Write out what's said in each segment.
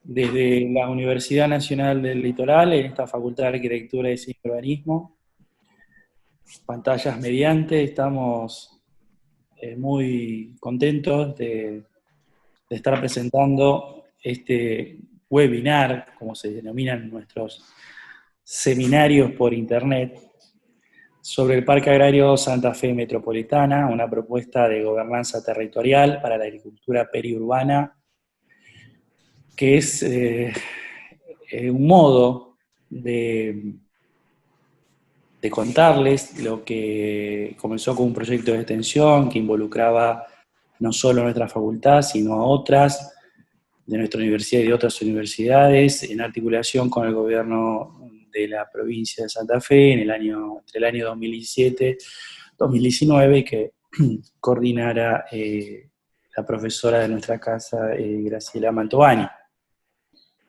Desde la Universidad Nacional del Litoral, en esta Facultad de Arquitectura y Diseño y Urbanismo, pantallas mediante, estamos muy contentos de estar presentando este webinar, como se denominan nuestros seminarios por internet, sobre el Parque Agrario Santa Fe Metropolitana, una propuesta de gobernanza territorial para la agricultura periurbana, que es un modo de contarles lo que comenzó con un proyecto de extensión que involucraba no solo a nuestra facultad, sino a otras de nuestra universidad y de otras universidades, en articulación con el gobierno de la provincia de Santa Fe entre el año 2017-2019, y que coordinara la profesora de nuestra casa, Graciela Mantovani.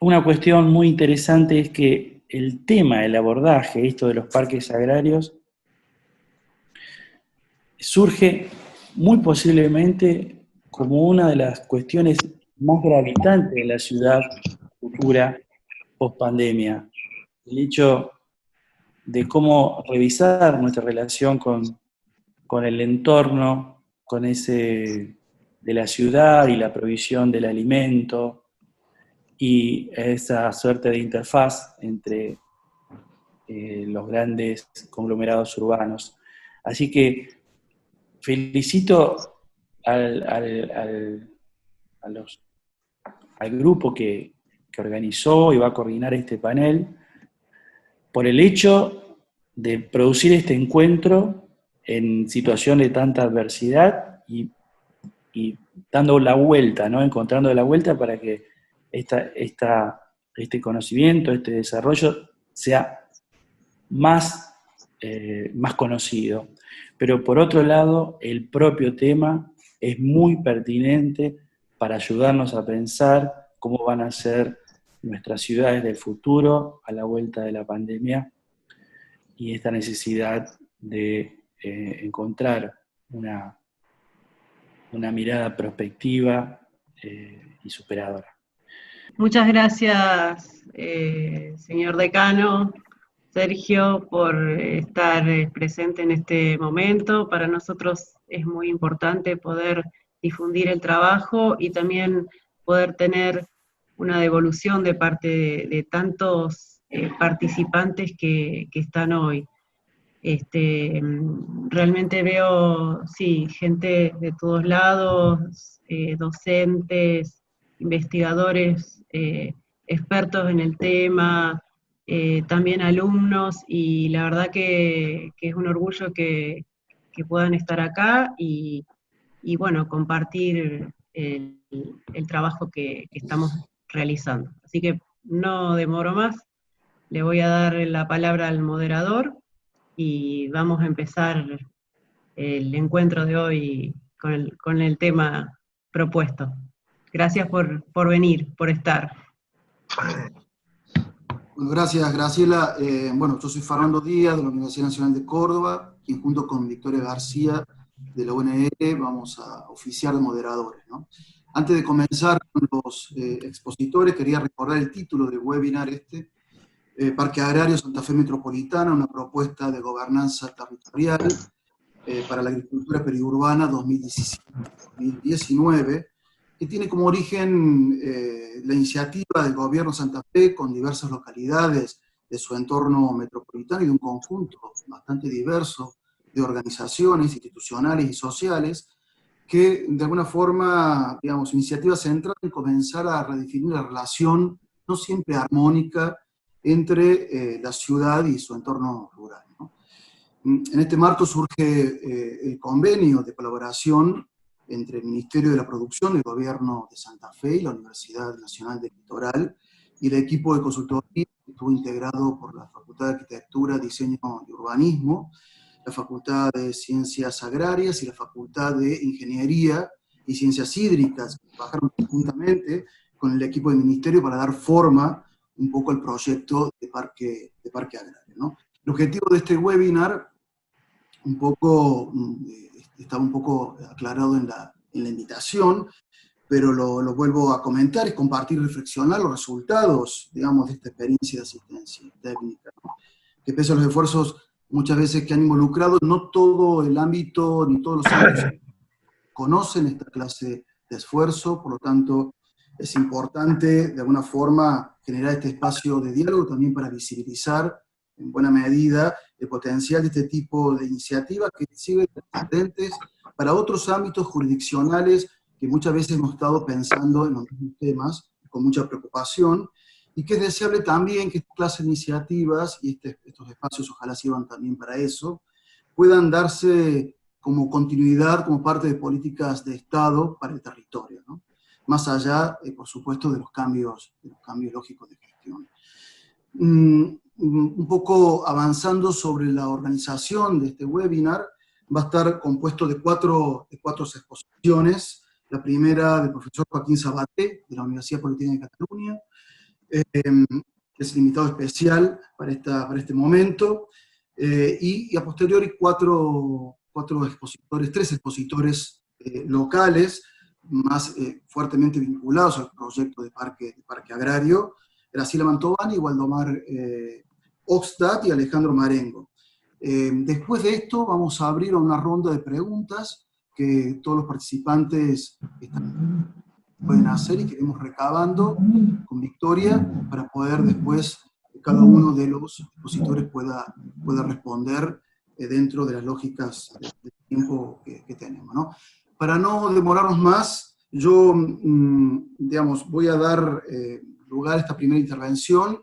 Una cuestión muy interesante es que el tema, el abordaje, esto de los parques agrarios, surge muy posiblemente como una de las cuestiones más gravitantes de la ciudad futura post-pandemia. El hecho de cómo revisar nuestra relación con el entorno, con ese de la ciudad y la provisión del alimento, y esa suerte de interfaz entre los grandes conglomerados urbanos. Así que felicito a los, al grupo que organizó y va a coordinar este panel por el hecho de producir este encuentro en situación de tanta adversidad y dando la vuelta, ¿no? Encontrando la vuelta para que este conocimiento, este desarrollo sea más conocido. Pero por otro lado, el propio tema es muy pertinente para ayudarnos a pensar cómo van a ser nuestras ciudades del futuro a la vuelta de la pandemia, y esta necesidad de encontrar una mirada prospectiva y superadora. Muchas gracias, señor decano, Sergio, por estar presente en este momento. Para nosotros es muy importante poder difundir el trabajo y también poder tener una devolución de parte de tantos participantes que están hoy. Realmente veo, sí, gente de todos lados, docentes, investigadores, expertos en el tema, también alumnos, y la verdad que es un orgullo que puedan estar acá y bueno, compartir el trabajo que estamos realizando. Así que no demoro más, le voy a dar la palabra al moderador y vamos a empezar el encuentro de hoy con el tema propuesto. Gracias por venir, por estar. Bueno, gracias, Graciela. Bueno, yo soy Fernando Díaz, de la Universidad Nacional de Córdoba, y junto con Victoria García, de la UNL, vamos a oficiar de moderadores, ¿no? Antes de comenzar con los expositores, quería recordar el título del webinar Parque Agrario Santa Fe Metropolitana, una propuesta de gobernanza territorial para la agricultura periurbana 2017-2019, que tiene como origen la iniciativa del gobierno de Santa Fe con diversas localidades de su entorno metropolitano y de un conjunto bastante diverso de organizaciones institucionales y sociales que de alguna forma, digamos, iniciativa central en comenzar a redefinir la relación no siempre armónica entre la ciudad y su entorno rural, ¿no? En este marco surge el convenio de colaboración entre el Ministerio de la Producción del Gobierno de Santa Fe y la Universidad Nacional del Litoral, y el equipo de consultoría que estuvo integrado por la Facultad de Arquitectura, Diseño y Urbanismo, la Facultad de Ciencias Agrarias y la Facultad de Ingeniería y Ciencias Hídricas, que trabajaron conjuntamente con el equipo del Ministerio para dar forma un poco al proyecto de parque agrario, ¿no? El objetivo de este webinar estaba un poco aclarado en la invitación, pero lo vuelvo a comentar y compartir y reflexionar los resultados, digamos, de esta experiencia de asistencia técnica, ¿no? Que pese a los esfuerzos muchas veces que han involucrado, no todo el ámbito ni todos los ámbitos conocen esta clase de esfuerzo, por lo tanto es importante de alguna forma generar este espacio de diálogo también para visibilizar en buena medida el potencial de este tipo de iniciativas que siguen presentes para otros ámbitos jurisdiccionales que muchas veces hemos estado pensando en los mismos temas con mucha preocupación, y que es deseable también que estas clases de iniciativas y estos espacios, ojalá sirvan también para eso, puedan darse como continuidad, como parte de políticas de Estado para el territorio, ¿no? Más allá, por supuesto, de los cambios lógicos de gestión. Un poco avanzando sobre la organización de este webinar, va a estar compuesto de cuatro exposiciones. La primera del profesor Joaquín Sabaté, de la Universidad Politécnica de Cataluña, que es el invitado especial para este momento, y a posteriori tres expositores locales, más fuertemente vinculados al proyecto de parque agrario, Graciela Mantovani, Waldomar Oxtat y Alejandro Marengo. Después de esto vamos a abrir una ronda de preguntas que todos los participantes pueden hacer y que iremos recabando con Victoria para poder después cada uno de los expositores pueda responder dentro de las lógicas de tiempo que tenemos, ¿no? Para no demorarnos más, yo, digamos, voy a dar lugar a esta primera intervención,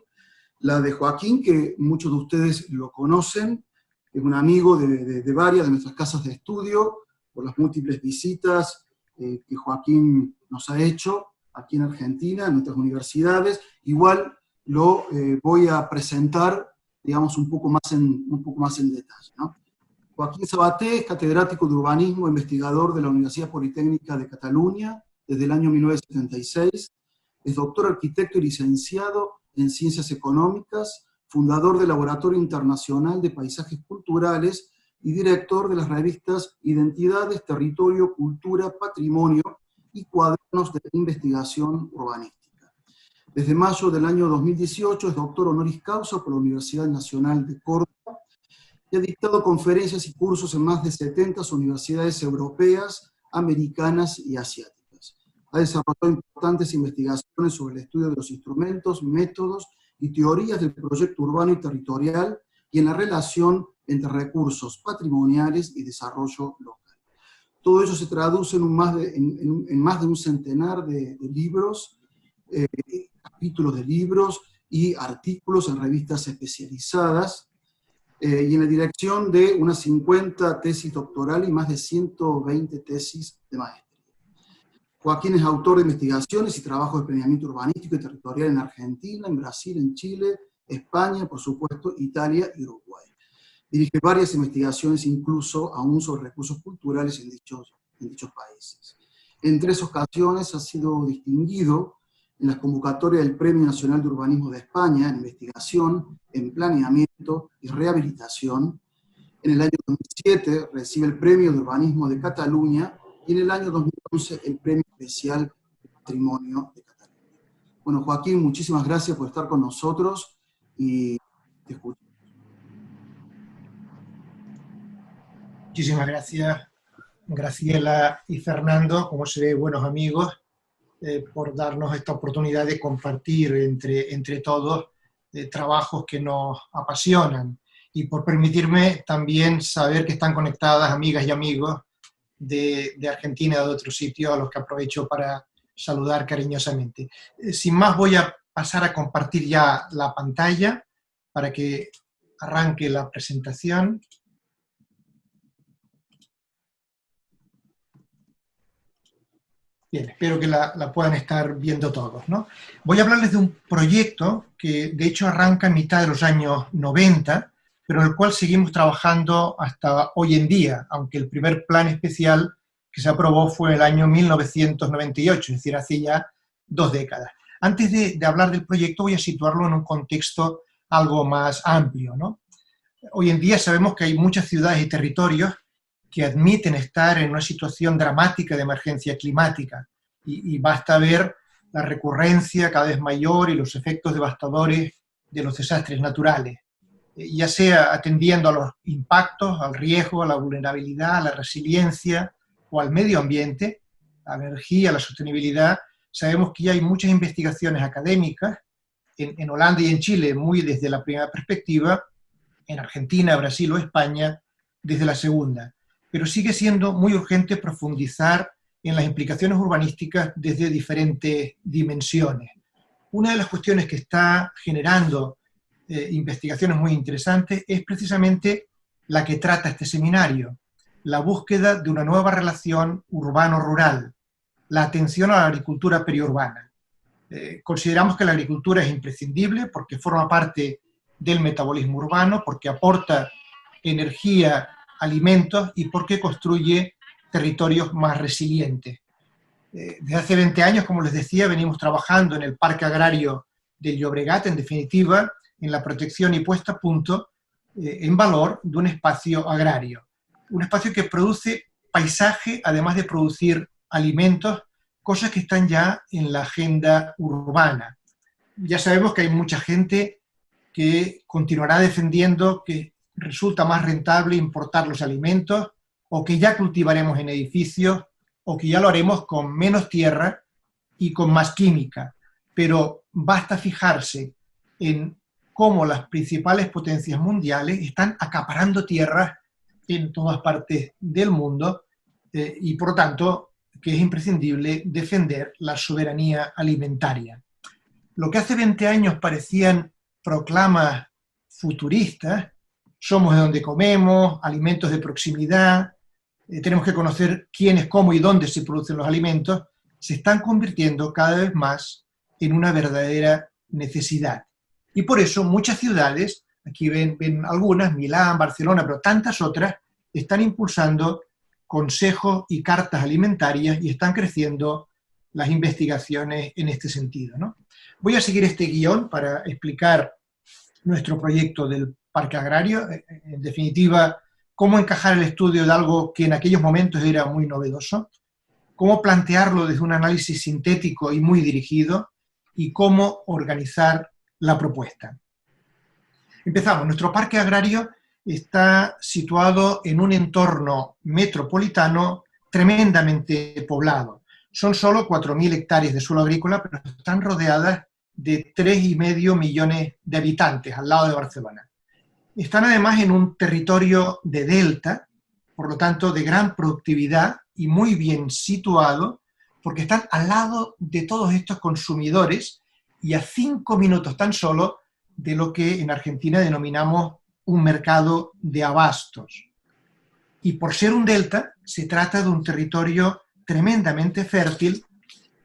la de Joaquín, que muchos de ustedes lo conocen, es un amigo de varias de nuestras casas de estudio, por las múltiples visitas que Joaquín nos ha hecho aquí en Argentina, en nuestras universidades. Igual lo voy a presentar, digamos, un poco más en detalle, ¿no? Joaquín Sabaté es catedrático de urbanismo e investigador de la Universidad Politécnica de Cataluña desde el año 1976, es doctor arquitecto y licenciado en Ciencias Económicas, fundador del Laboratorio Internacional de Paisajes Culturales y director de las revistas Identidades, Territorio, Cultura, Patrimonio y Cuadernos de Investigación Urbanística. Desde mayo del año 2018 es doctor honoris causa por la Universidad Nacional de Córdoba y ha dictado conferencias y cursos en más de 70 universidades europeas, americanas y asiáticas. Ha desarrollado importantes investigaciones sobre el estudio de los instrumentos, métodos y teorías del proyecto urbano y territorial y en la relación entre recursos patrimoniales y desarrollo local. Todo ello se traduce en más de un centenar de libros, capítulos de libros y artículos en revistas especializadas, y en la dirección de unas 50 tesis doctorales y más de 120 tesis de maestría. Joaquín es autor de investigaciones y trabajos de planeamiento urbanístico y territorial en Argentina, en Brasil, en Chile, España, por supuesto, Italia y Uruguay. Dirige varias investigaciones, incluso aún sobre recursos culturales en dichos países. En 3 ocasiones ha sido distinguido en la convocatoria del Premio Nacional de Urbanismo de España, en investigación, en planeamiento y rehabilitación. En el año 2007 recibe el Premio de Urbanismo de Cataluña y en el año 2011 el Premio Especial de Patrimonio de Cataluña. Bueno, Joaquín, muchísimas gracias por estar con nosotros y te escucho. Muchísimas gracias, Graciela y Fernando, como se ve, buenos amigos, por darnos esta oportunidad de compartir entre todos trabajos que nos apasionan y por permitirme también saber que están conectadas amigas y amigos de Argentina y de otros sitios a los que aprovecho para saludar cariñosamente. Sin más, voy a pasar a compartir ya la pantalla para que arranque la presentación. Bien, espero que la puedan estar viendo todos, ¿no? Voy a hablarles de un proyecto que de hecho arranca en mitad de los años 90, pero en el cual seguimos trabajando hasta hoy en día, aunque el primer plan especial que se aprobó fue en el año 1998, es decir, hace ya 2 décadas. Antes de hablar del proyecto voy a situarlo en un contexto algo más amplio, ¿no? Hoy en día sabemos que hay muchas ciudades y territorios que admiten estar en una situación dramática de emergencia climática, y basta ver la recurrencia cada vez mayor y los efectos devastadores de los desastres naturales, ya sea atendiendo a los impactos, al riesgo, a la vulnerabilidad, a la resiliencia o al medio ambiente, a la energía, a la sostenibilidad. Sabemos que ya hay muchas investigaciones académicas, en Holanda y en Chile muy desde la primera perspectiva, en Argentina, Brasil o España desde la segunda. Pero sigue siendo muy urgente profundizar en las implicaciones urbanísticas desde diferentes dimensiones. Una de las cuestiones que está generando investigaciones muy interesantes es precisamente la que trata este seminario, la búsqueda de una nueva relación urbano-rural, la atención a la agricultura periurbana. Consideramos que la agricultura es imprescindible porque forma parte del metabolismo urbano, porque aporta energía, alimentos y porque construye territorios más resilientes. Desde hace 20 años, como les decía, venimos trabajando en el Parque Agrario del Llobregat, en definitiva, en la protección y puesta a punto en valor de un espacio agrario. Un espacio que produce paisaje, además de producir alimentos, cosas que están ya en la agenda urbana. Ya sabemos que hay mucha gente que continuará defendiendo que resulta más rentable importar los alimentos, o que ya cultivaremos en edificios, o que ya lo haremos con menos tierra y con más química. Pero basta fijarse en cómo las principales potencias mundiales están acaparando tierras en todas partes del mundo y por lo tanto que es imprescindible defender la soberanía alimentaria. Lo que hace 20 años parecían proclamas futuristas, somos de donde comemos, alimentos de proximidad, tenemos que conocer quiénes, cómo y dónde se producen los alimentos, se están convirtiendo cada vez más en una verdadera necesidad. Y por eso muchas ciudades, aquí ven algunas, Milán, Barcelona, pero tantas otras, están impulsando consejos y cartas alimentarias y están creciendo las investigaciones en este sentido, ¿no? Voy a seguir este guión para explicar nuestro proyecto del Parque Agrario, en definitiva, cómo encajar el estudio de algo que en aquellos momentos era muy novedoso, cómo plantearlo desde un análisis sintético y muy dirigido, y cómo organizar la propuesta. Empezamos. Nuestro Parque Agrario está situado en un entorno metropolitano tremendamente poblado. Son solo 4.000 hectáreas de suelo agrícola, pero están rodeadas de 3,5 millones de habitantes al lado de Barcelona. Están además en un territorio de delta, por lo tanto de gran productividad y muy bien situado, porque están al lado de todos estos consumidores y a 5 minutos tan solo de lo que en Argentina denominamos un mercado de abastos. Y por ser un delta, se trata de un territorio tremendamente fértil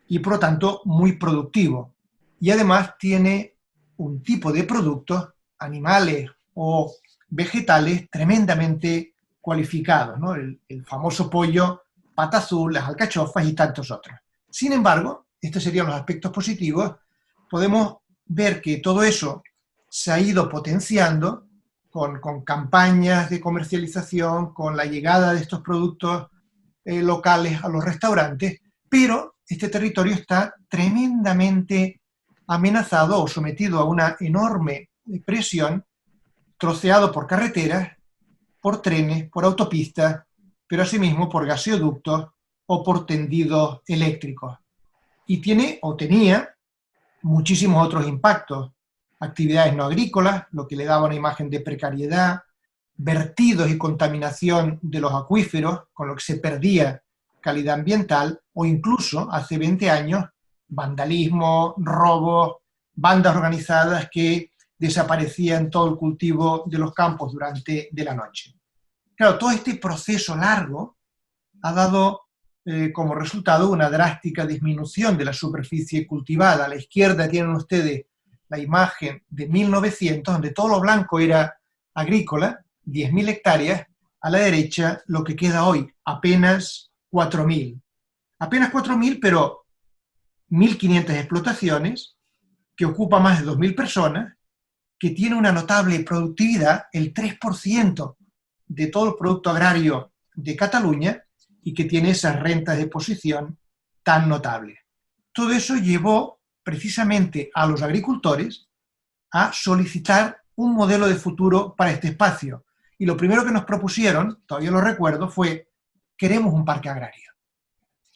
y por lo tanto muy productivo. Y además tiene un tipo de productos, animales o vegetales, tremendamente cualificados, ¿no? El famoso pollo, pata azul, las alcachofas y tantos otros. Sin embargo, estos serían los aspectos positivos, podemos ver que todo eso se ha ido potenciando con campañas de comercialización, con la llegada de estos productos locales a los restaurantes, pero este territorio está tremendamente amenazado o sometido a una enorme presión, troceado por carreteras, por trenes, por autopistas, pero asimismo por gaseoductos o por tendidos eléctricos. Y tiene o tenía muchísimos otros impactos, actividades no agrícolas, lo que le daba una imagen de precariedad, vertidos y contaminación de los acuíferos, con lo que se perdía calidad ambiental, o incluso, hace 20 años, vandalismo, robos, bandas organizadas que desaparecían todo el cultivo de los campos durante la noche. Claro, todo este proceso largo ha dado como resultado una drástica disminución de la superficie cultivada. A la izquierda tienen ustedes la imagen de 1900, donde todo lo blanco era agrícola, 10.000 hectáreas, a la derecha lo que queda hoy, apenas 4.000. Apenas 4.000, pero 1.500 explotaciones, que ocupa más de 2.000 personas, que tiene una notable productividad, el 3% de todo el producto agrario de Cataluña, y que tiene esas rentas de posición tan notable. Todo eso llevó precisamente a los agricultores a solicitar un modelo de futuro para este espacio. Y lo primero que nos propusieron, todavía lo recuerdo, fue: queremos un parque agrario.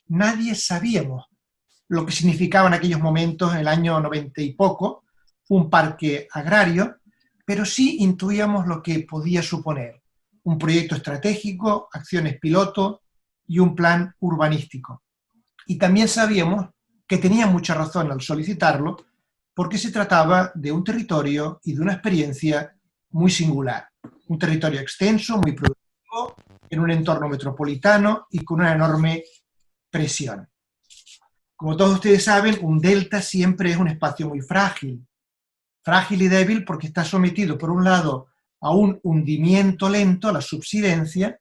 Nadie sabíamos lo que significaba en aquellos momentos, en el año 90 y poco, un parque agrario, pero sí intuíamos lo que podía suponer: un proyecto estratégico, acciones piloto y un plan urbanístico. Y también sabíamos que tenía mucha razón al solicitarlo, porque se trataba de un territorio y de una experiencia muy singular. Un territorio extenso, muy productivo, en un entorno metropolitano y con una enorme presión. Como todos ustedes saben, un delta siempre es un espacio muy frágil. Frágil y débil porque está sometido, por un lado, a un hundimiento lento, a la subsidencia,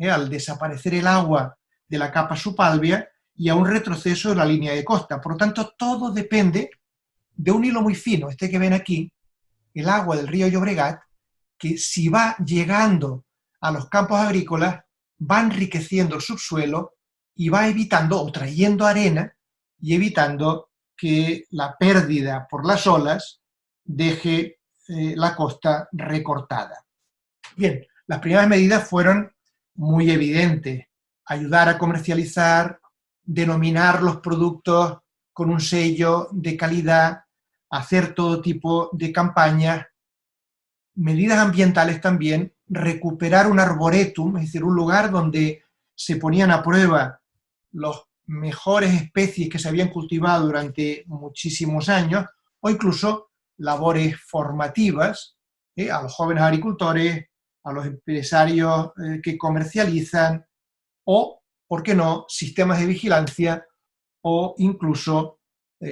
al desaparecer el agua de la capa subálvea, y a un retroceso de la línea de costa. Por lo tanto, todo depende de un hilo muy fino, este que ven aquí, el agua del río Llobregat, que si va llegando a los campos agrícolas, va enriqueciendo el subsuelo y va evitando o trayendo arena y evitando que la pérdida por las olas deje la costa recortada. Bien, las primeras medidas fueron muy evidentes: ayudar a comercializar, denominar los productos con un sello de calidad, hacer todo tipo de campañas, medidas ambientales también, recuperar un arboretum, es decir, un lugar donde se ponían a prueba las mejores especies que se habían cultivado durante muchísimos años, o incluso labores formativas a los jóvenes agricultores, a los empresarios que comercializan, o, ¿por qué no?, sistemas de vigilancia, o incluso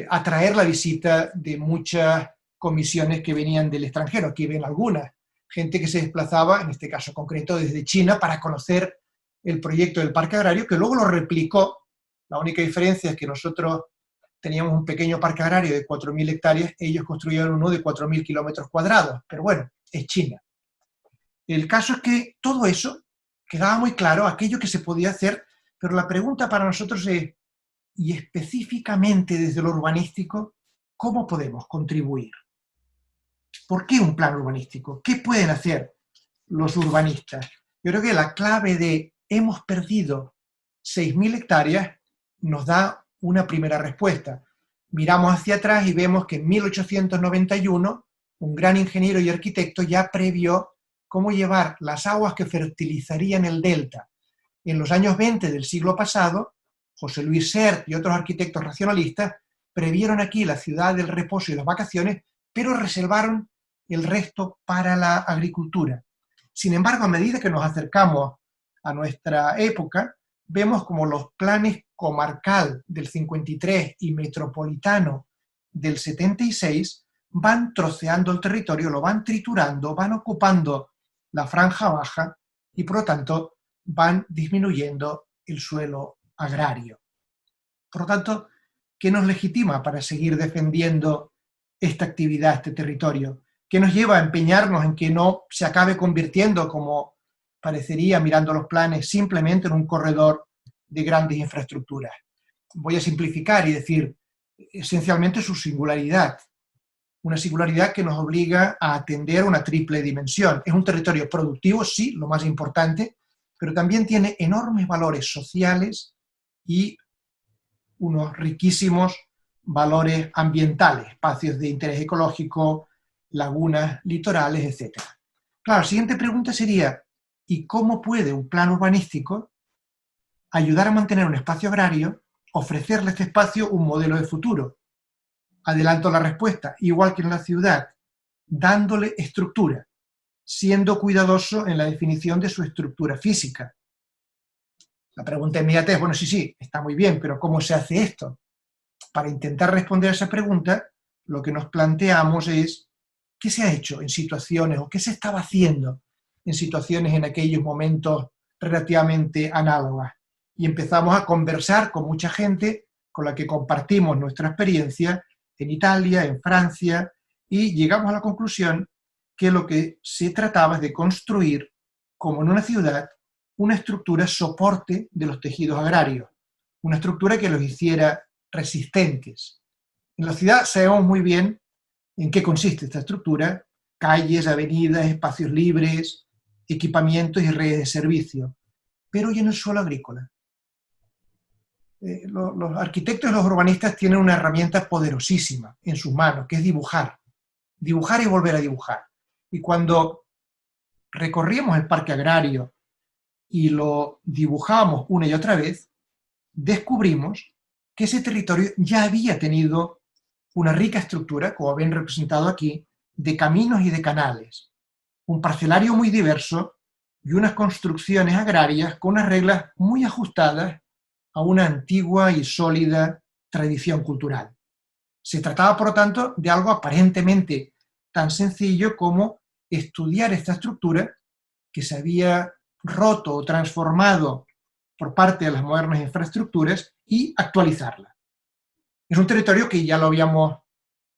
atraer la visita de muchas comisiones que venían del extranjero. Aquí ven algunas, gente que se desplazaba, en este caso concreto desde China, para conocer el proyecto del parque agrario, que luego lo replicó. La única diferencia es que nosotros teníamos un pequeño parque agrario de 4.000 hectáreas, ellos construyeron uno de 4.000 kilómetros cuadrados, pero bueno, es China. El caso es que todo eso quedaba muy claro, aquello que se podía hacer, pero la pregunta para nosotros es, y específicamente desde lo urbanístico, ¿cómo podemos contribuir? ¿Por qué un plan urbanístico? ¿Qué pueden hacer los urbanistas? Yo creo que la clave de hemos perdido 6.000 hectáreas nos da una primera respuesta. Miramos hacia atrás y vemos que en 1891 un gran ingeniero y arquitecto ya previó cómo llevar las aguas que fertilizarían el delta. En los años 20 del siglo pasado, José Luis Sert y otros arquitectos racionalistas previeron aquí la ciudad del reposo y las vacaciones, pero reservaron el resto para la agricultura. Sin embargo, a medida que nos acercamos a nuestra época, vemos como los planes comarcal del 53 y metropolitano del 76 van troceando el territorio, lo van triturando, van ocupando la franja baja y por lo tanto van disminuyendo el suelo agrario. Por lo tanto, ¿qué nos legitima para seguir defendiendo esta actividad, este territorio? ¿Qué nos lleva a empeñarnos en que no se acabe convirtiendo, como parecería mirando los planes, simplemente en un corredor de grandes infraestructuras? Voy a simplificar y decir, esencialmente su singularidad. Una singularidad que nos obliga a atender una triple dimensión. Es un territorio productivo, sí, lo más importante, pero también tiene enormes valores sociales y unos riquísimos valores ambientales, espacios de interés ecológico, lagunas, litorales, etc. Claro, la siguiente pregunta sería, ¿y cómo puede un plan urbanístico ayudar a mantener un espacio agrario, ofrecerle a este espacio un modelo de futuro? Adelanto la respuesta, igual que en la ciudad, dándole estructura, siendo cuidadoso en la definición de su estructura física. La pregunta inmediata es, bueno, sí, está muy bien, pero ¿cómo se hace esto? Para intentar responder a esa pregunta, lo que nos planteamos es, ¿qué se ha hecho en situaciones, o qué se estaba haciendo en situaciones en aquellos momentos relativamente análogas? Y empezamos a conversar con mucha gente con la que compartimos nuestra experiencia en Italia, en Francia, y llegamos a la conclusión que lo que se trataba es de construir, como en una ciudad, una estructura soporte de los tejidos agrarios, una estructura que los hiciera resistentes. En la ciudad sabemos muy bien en qué consiste esta estructura: calles, avenidas, espacios libres, equipamientos y redes de servicio. Pero ¿y en el suelo agrícola? Los arquitectos y los urbanistas tienen una herramienta poderosísima en sus manos, que es dibujar. Dibujar y volver a dibujar. Y cuando recorríamos el parque agrario y lo dibujamos una y otra vez, descubrimos que ese territorio ya había tenido una rica estructura, como ven representado aquí, de caminos y de canales, un parcelario muy diverso y unas construcciones agrarias con unas reglas muy ajustadas a una antigua y sólida tradición cultural. Se trataba, por lo tanto, de algo aparentemente tan sencillo como estudiar esta estructura que se había roto o transformado por parte de las modernas infraestructuras y actualizarla. Es un territorio que ya lo habíamos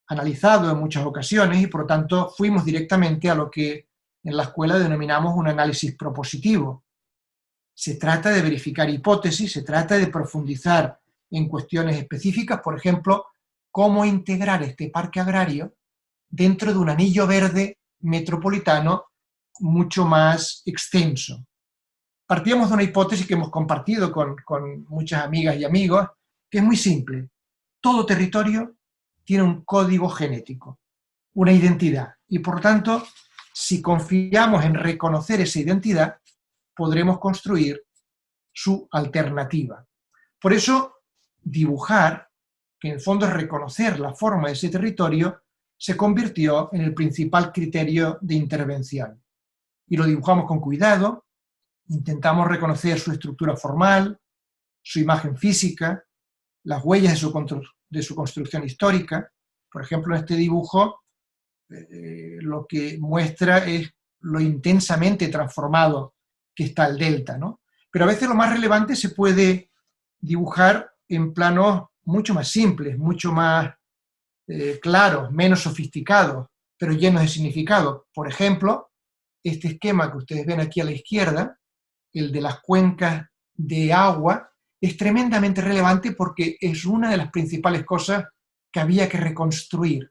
analizado en muchas ocasiones y por lo tanto fuimos directamente a lo que en la escuela denominamos un análisis propositivo. Se trata de verificar hipótesis, se trata de profundizar en cuestiones específicas, por ejemplo, cómo integrar este parque agrario dentro de un anillo verde metropolitano mucho más extenso. Partíamos de una hipótesis que hemos compartido con muchas amigas y amigos, que es muy simple. Todo territorio tiene un código genético, una identidad, y por lo tanto, si confiamos en reconocer esa identidad, podremos construir su alternativa. Por eso, dibujar, que en el fondo es reconocer la forma de ese territorio, se convirtió en el principal criterio de intervención. Y lo dibujamos con cuidado, intentamos reconocer su estructura formal, su imagen física, las huellas de su construcción histórica. Por ejemplo, en este dibujo, lo que muestra es lo intensamente transformado que está el delta, ¿no? Pero a veces lo más relevante se puede dibujar en planos mucho más simples, mucho más claros, menos sofisticados, pero llenos de significado. Por ejemplo, este esquema que ustedes ven aquí a la izquierda, el de las cuencas de agua, es tremendamente relevante porque es una de las principales cosas que había que reconstruir,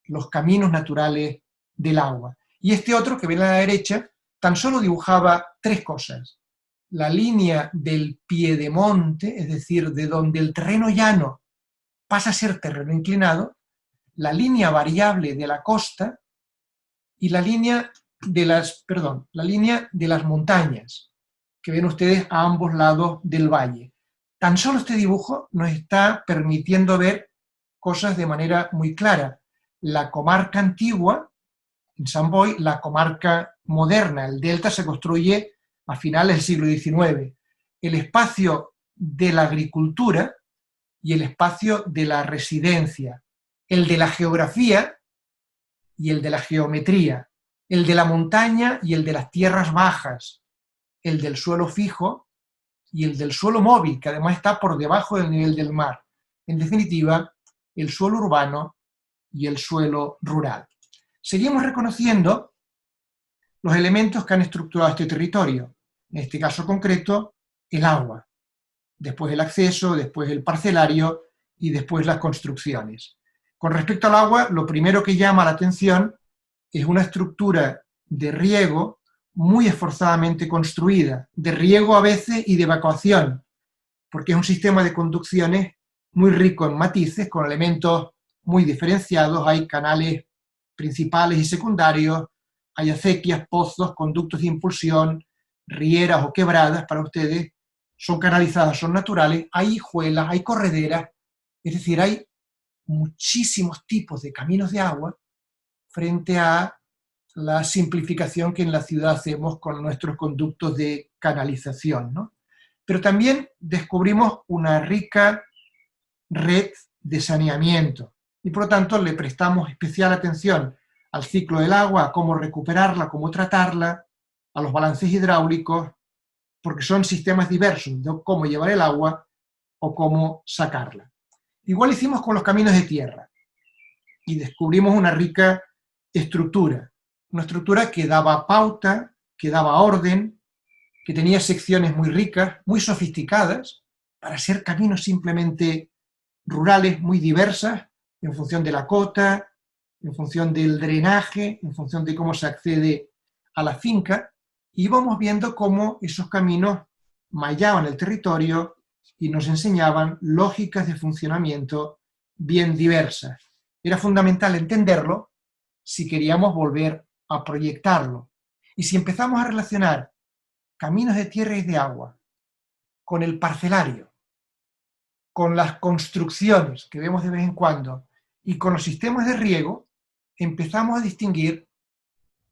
los caminos naturales del agua. Y este otro que ven a la derecha tan solo dibujaba tres cosas: la línea del piedemonte, es decir, de donde el terreno llano pasa a ser terreno inclinado, la línea variable de la costa y la línea de las montañas, que ven ustedes a ambos lados del valle. Tan solo este dibujo nos está permitiendo ver cosas de manera muy clara. La comarca antigua, en Sant Boi, la comarca moderna, el delta se construye a finales del siglo XIX. El espacio de la agricultura y el espacio de la residencia, el de la geografía y el de la geometría, el de la montaña y el de las tierras bajas, el del suelo fijo y el del suelo móvil, que además está por debajo del nivel del mar. En definitiva, el suelo urbano y el suelo rural. Seguimos reconociendo los elementos que han estructurado este territorio, en este caso concreto, el agua, después el acceso, después el parcelario y después las construcciones. Con respecto al agua, lo primero que llama la atención es una estructura de riego muy esforzadamente construida, de riego a veces y de evacuación, porque es un sistema de conducciones muy rico en matices, con elementos muy diferenciados. Hay canales principales y secundarios, hay acequias, pozos, conductos de impulsión, rieras o quebradas para ustedes, son canalizadas, son naturales, hay hijuelas, hay correderas, es decir, hay muchísimos tipos de caminos de agua frente a la simplificación que en la ciudad hacemos con nuestros conductos de canalización, ¿no? Pero también descubrimos una rica red de saneamiento y por lo tanto le prestamos especial atención al ciclo del agua, a cómo recuperarla, cómo tratarla, a los balances hidráulicos, porque son sistemas diversos de cómo llevar el agua o cómo sacarla. Igual hicimos con los caminos de tierra y descubrimos una rica estructura, una estructura que daba pauta, que daba orden, que tenía secciones muy ricas, muy sofisticadas, para ser caminos simplemente rurales muy diversas, en función de la cota, en función del drenaje, en función de cómo se accede a la finca, y vamos viendo cómo esos caminos mallaban el territorio y nos enseñaban lógicas de funcionamiento bien diversas. Era fundamental entenderlo si queríamos volver a proyectarlo. Y si empezamos a relacionar caminos de tierra y de agua con el parcelario, con las construcciones que vemos de vez en cuando y con los sistemas de riego, empezamos a distinguir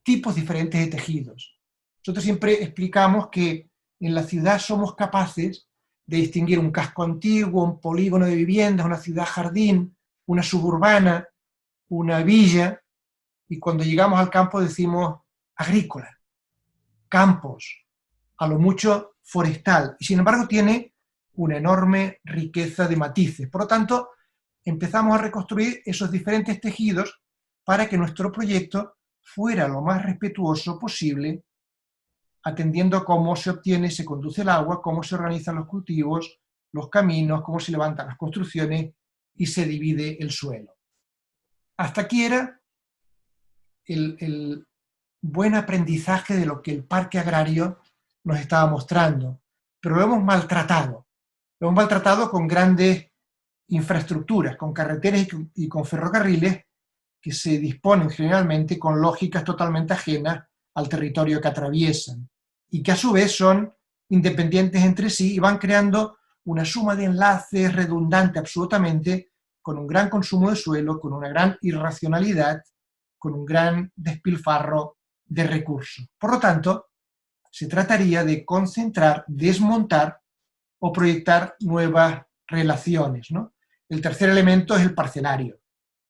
tipos diferentes de tejidos. Nosotros siempre explicamos que en la ciudad somos capaces de distinguir un casco antiguo, un polígono de viviendas, una ciudad jardín, una suburbana, una villa, y cuando llegamos al campo decimos agrícola, campos, a lo mucho forestal, y sin embargo tiene una enorme riqueza de matices. Por lo tanto, empezamos a reconstruir esos diferentes tejidos para que nuestro proyecto fuera lo más respetuoso posible, atendiendo a cómo se obtiene y se conduce el agua, cómo se organizan los cultivos, los caminos, cómo se levantan las construcciones y se divide el suelo. Hasta aquí era el buen aprendizaje de lo que el parque agrario nos estaba mostrando, pero lo hemos maltratado. Lo hemos maltratado con grandes infraestructuras, con carreteras y con ferrocarriles que se disponen generalmente con lógicas totalmente ajenas al territorio que atraviesan y que a su vez son independientes entre sí y van creando una suma de enlaces redundante absolutamente, con un gran consumo de suelo, con una gran irracionalidad, con un gran despilfarro de recursos. Por lo tanto, se trataría de concentrar, desmontar o proyectar nuevas relaciones, ¿no? El tercer elemento es el parcelario,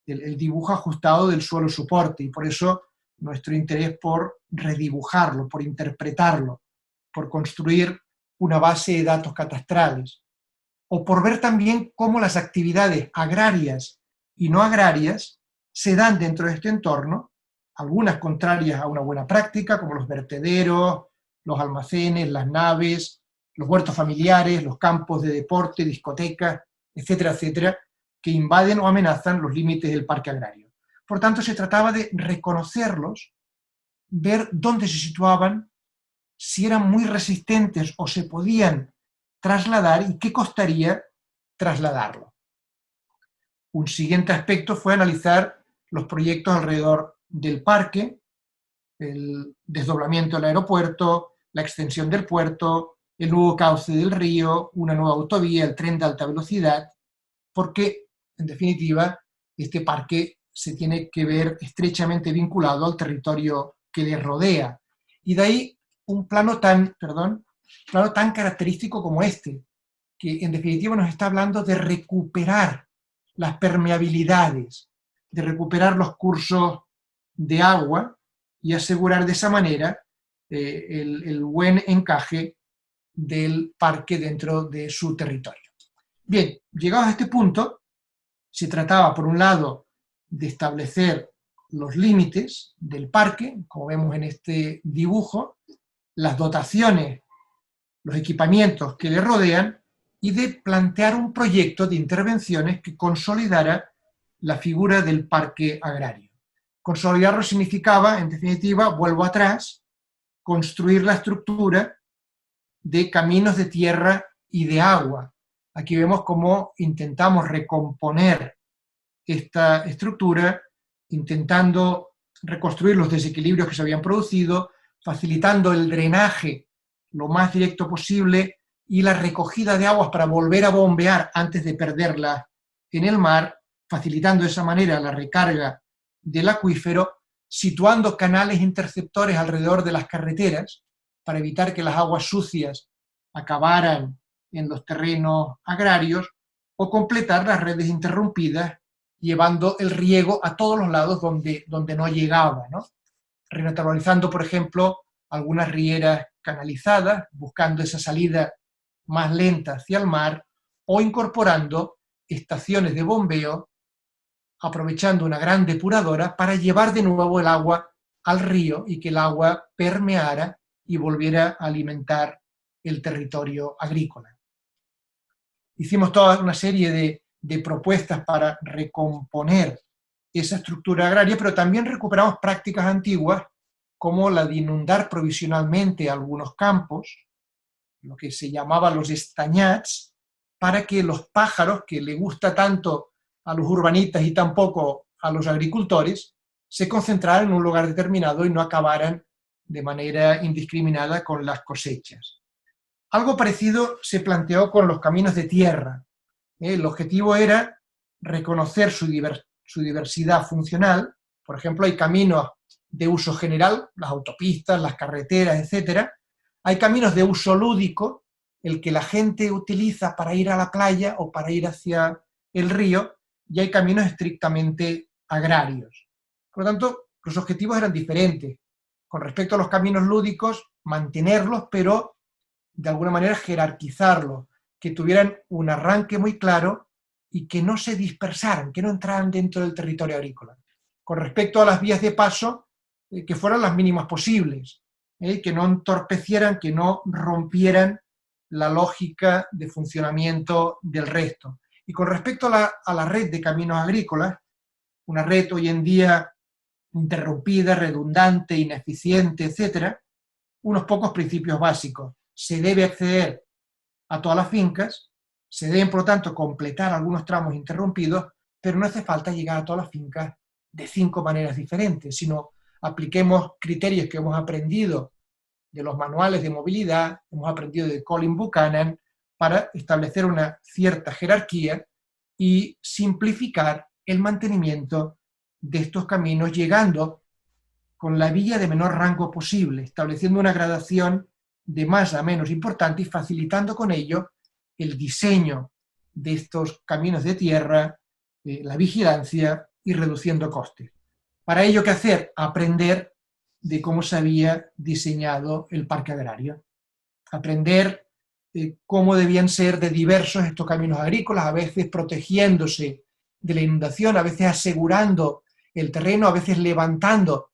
el dibujo ajustado del suelo soporte, y por eso nuestro interés por redibujarlo, por interpretarlo, por construir una base de datos catastrales, o por ver también cómo las actividades agrarias y no agrarias se dan dentro de este entorno, algunas contrarias a una buena práctica, como los vertederos, los almacenes, las naves, los huertos familiares, los campos de deporte, discotecas, etcétera, etcétera, que invaden o amenazan los límites del parque agrario. Por tanto, se trataba de reconocerlos, ver dónde se situaban, si eran muy resistentes o se podían trasladar y qué costaría trasladarlo. Un siguiente aspecto fue analizar los proyectos alrededor del parque, el desdoblamiento del aeropuerto, la extensión del puerto, el nuevo cauce del río, una nueva autovía, el tren de alta velocidad, porque, en definitiva, este parque se tiene que ver estrechamente vinculado al territorio que le rodea. Y de ahí un plano tan característico como este, que en definitiva nos está hablando de recuperar las permeabilidades, de recuperar los cursos de agua y asegurar de esa manera el buen encaje del parque dentro de su territorio. Bien, llegados a este punto, se trataba, por un lado, de establecer los límites del parque, como vemos en este dibujo, las dotaciones, los equipamientos que le rodean, y de plantear un proyecto de intervenciones que consolidara la figura del parque agrario. Consolidarlo significaba, en definitiva, vuelvo atrás, construir la estructura de caminos de tierra y de agua. Aquí vemos cómo intentamos recomponer esta estructura, intentando reconstruir los desequilibrios que se habían producido, facilitando el drenaje lo más directo posible y la recogida de aguas para volver a bombear antes de perderla en el mar, facilitando de esa manera la recarga del acuífero, situando canales interceptores alrededor de las carreteras para evitar que las aguas sucias acabaran en los terrenos agrarios, o completar las redes interrumpidas, llevando el riego a todos los lados donde no llegaba, ¿no? Renaturalizando, por ejemplo, algunas rieras canalizadas, buscando esa salida más lenta hacia el mar, o incorporando estaciones de bombeo, aprovechando una gran depuradora para llevar de nuevo el agua al río y que el agua permeara y volviera a alimentar el territorio agrícola. hicimos toda una serie de propuestas para recomponer esa estructura agraria, pero también recuperamos prácticas antiguas como la de inundar provisionalmente algunos campos, lo que se llamaba los estañats, para que los pájaros, que le gusta tanto a los urbanitas y tampoco a los agricultores, se concentraran en un lugar determinado y no acabaran de manera indiscriminada con las cosechas. Algo parecido se planteó con los caminos de tierra. El objetivo era reconocer su diversidad funcional. Por ejemplo, hay caminos de uso general, las autopistas, las carreteras, etc. Hay caminos de uso lúdico, el que la gente utiliza para ir a la playa o para ir hacia el río, y hay caminos estrictamente agrarios. Por lo tanto, los objetivos eran diferentes. Con respecto a los caminos lúdicos, mantenerlos, pero de alguna manera jerarquizarlos, que tuvieran un arranque muy claro y que no se dispersaran, que no entraran dentro del territorio agrícola. Con respecto a las vías de paso, que fueran las mínimas posibles, que no entorpecieran, que no rompieran la lógica de funcionamiento del resto. Y con respecto a la red de caminos agrícolas, una red hoy en día interrumpida, redundante, ineficiente, etc., unos pocos principios básicos. Se debe acceder a todas las fincas, se deben, por lo tanto, completar algunos tramos interrumpidos, pero no hace falta llegar a todas las fincas de 5 maneras diferentes, sino apliquemos criterios que hemos aprendido de los manuales de movilidad, hemos aprendido de Colin Buchanan, para establecer una cierta jerarquía y simplificar el mantenimiento de estos caminos, llegando con la vía de menor rango posible, estableciendo una gradación de más a menos importante y facilitando con ello el diseño de estos caminos de tierra, la vigilancia y reduciendo costes. Para ello, ¿qué hacer? Aprender de cómo se había diseñado el parque agrario. Aprender cómo debían ser de diversos estos caminos agrícolas, a veces protegiéndose de la inundación, a veces asegurando el terreno, a veces levantando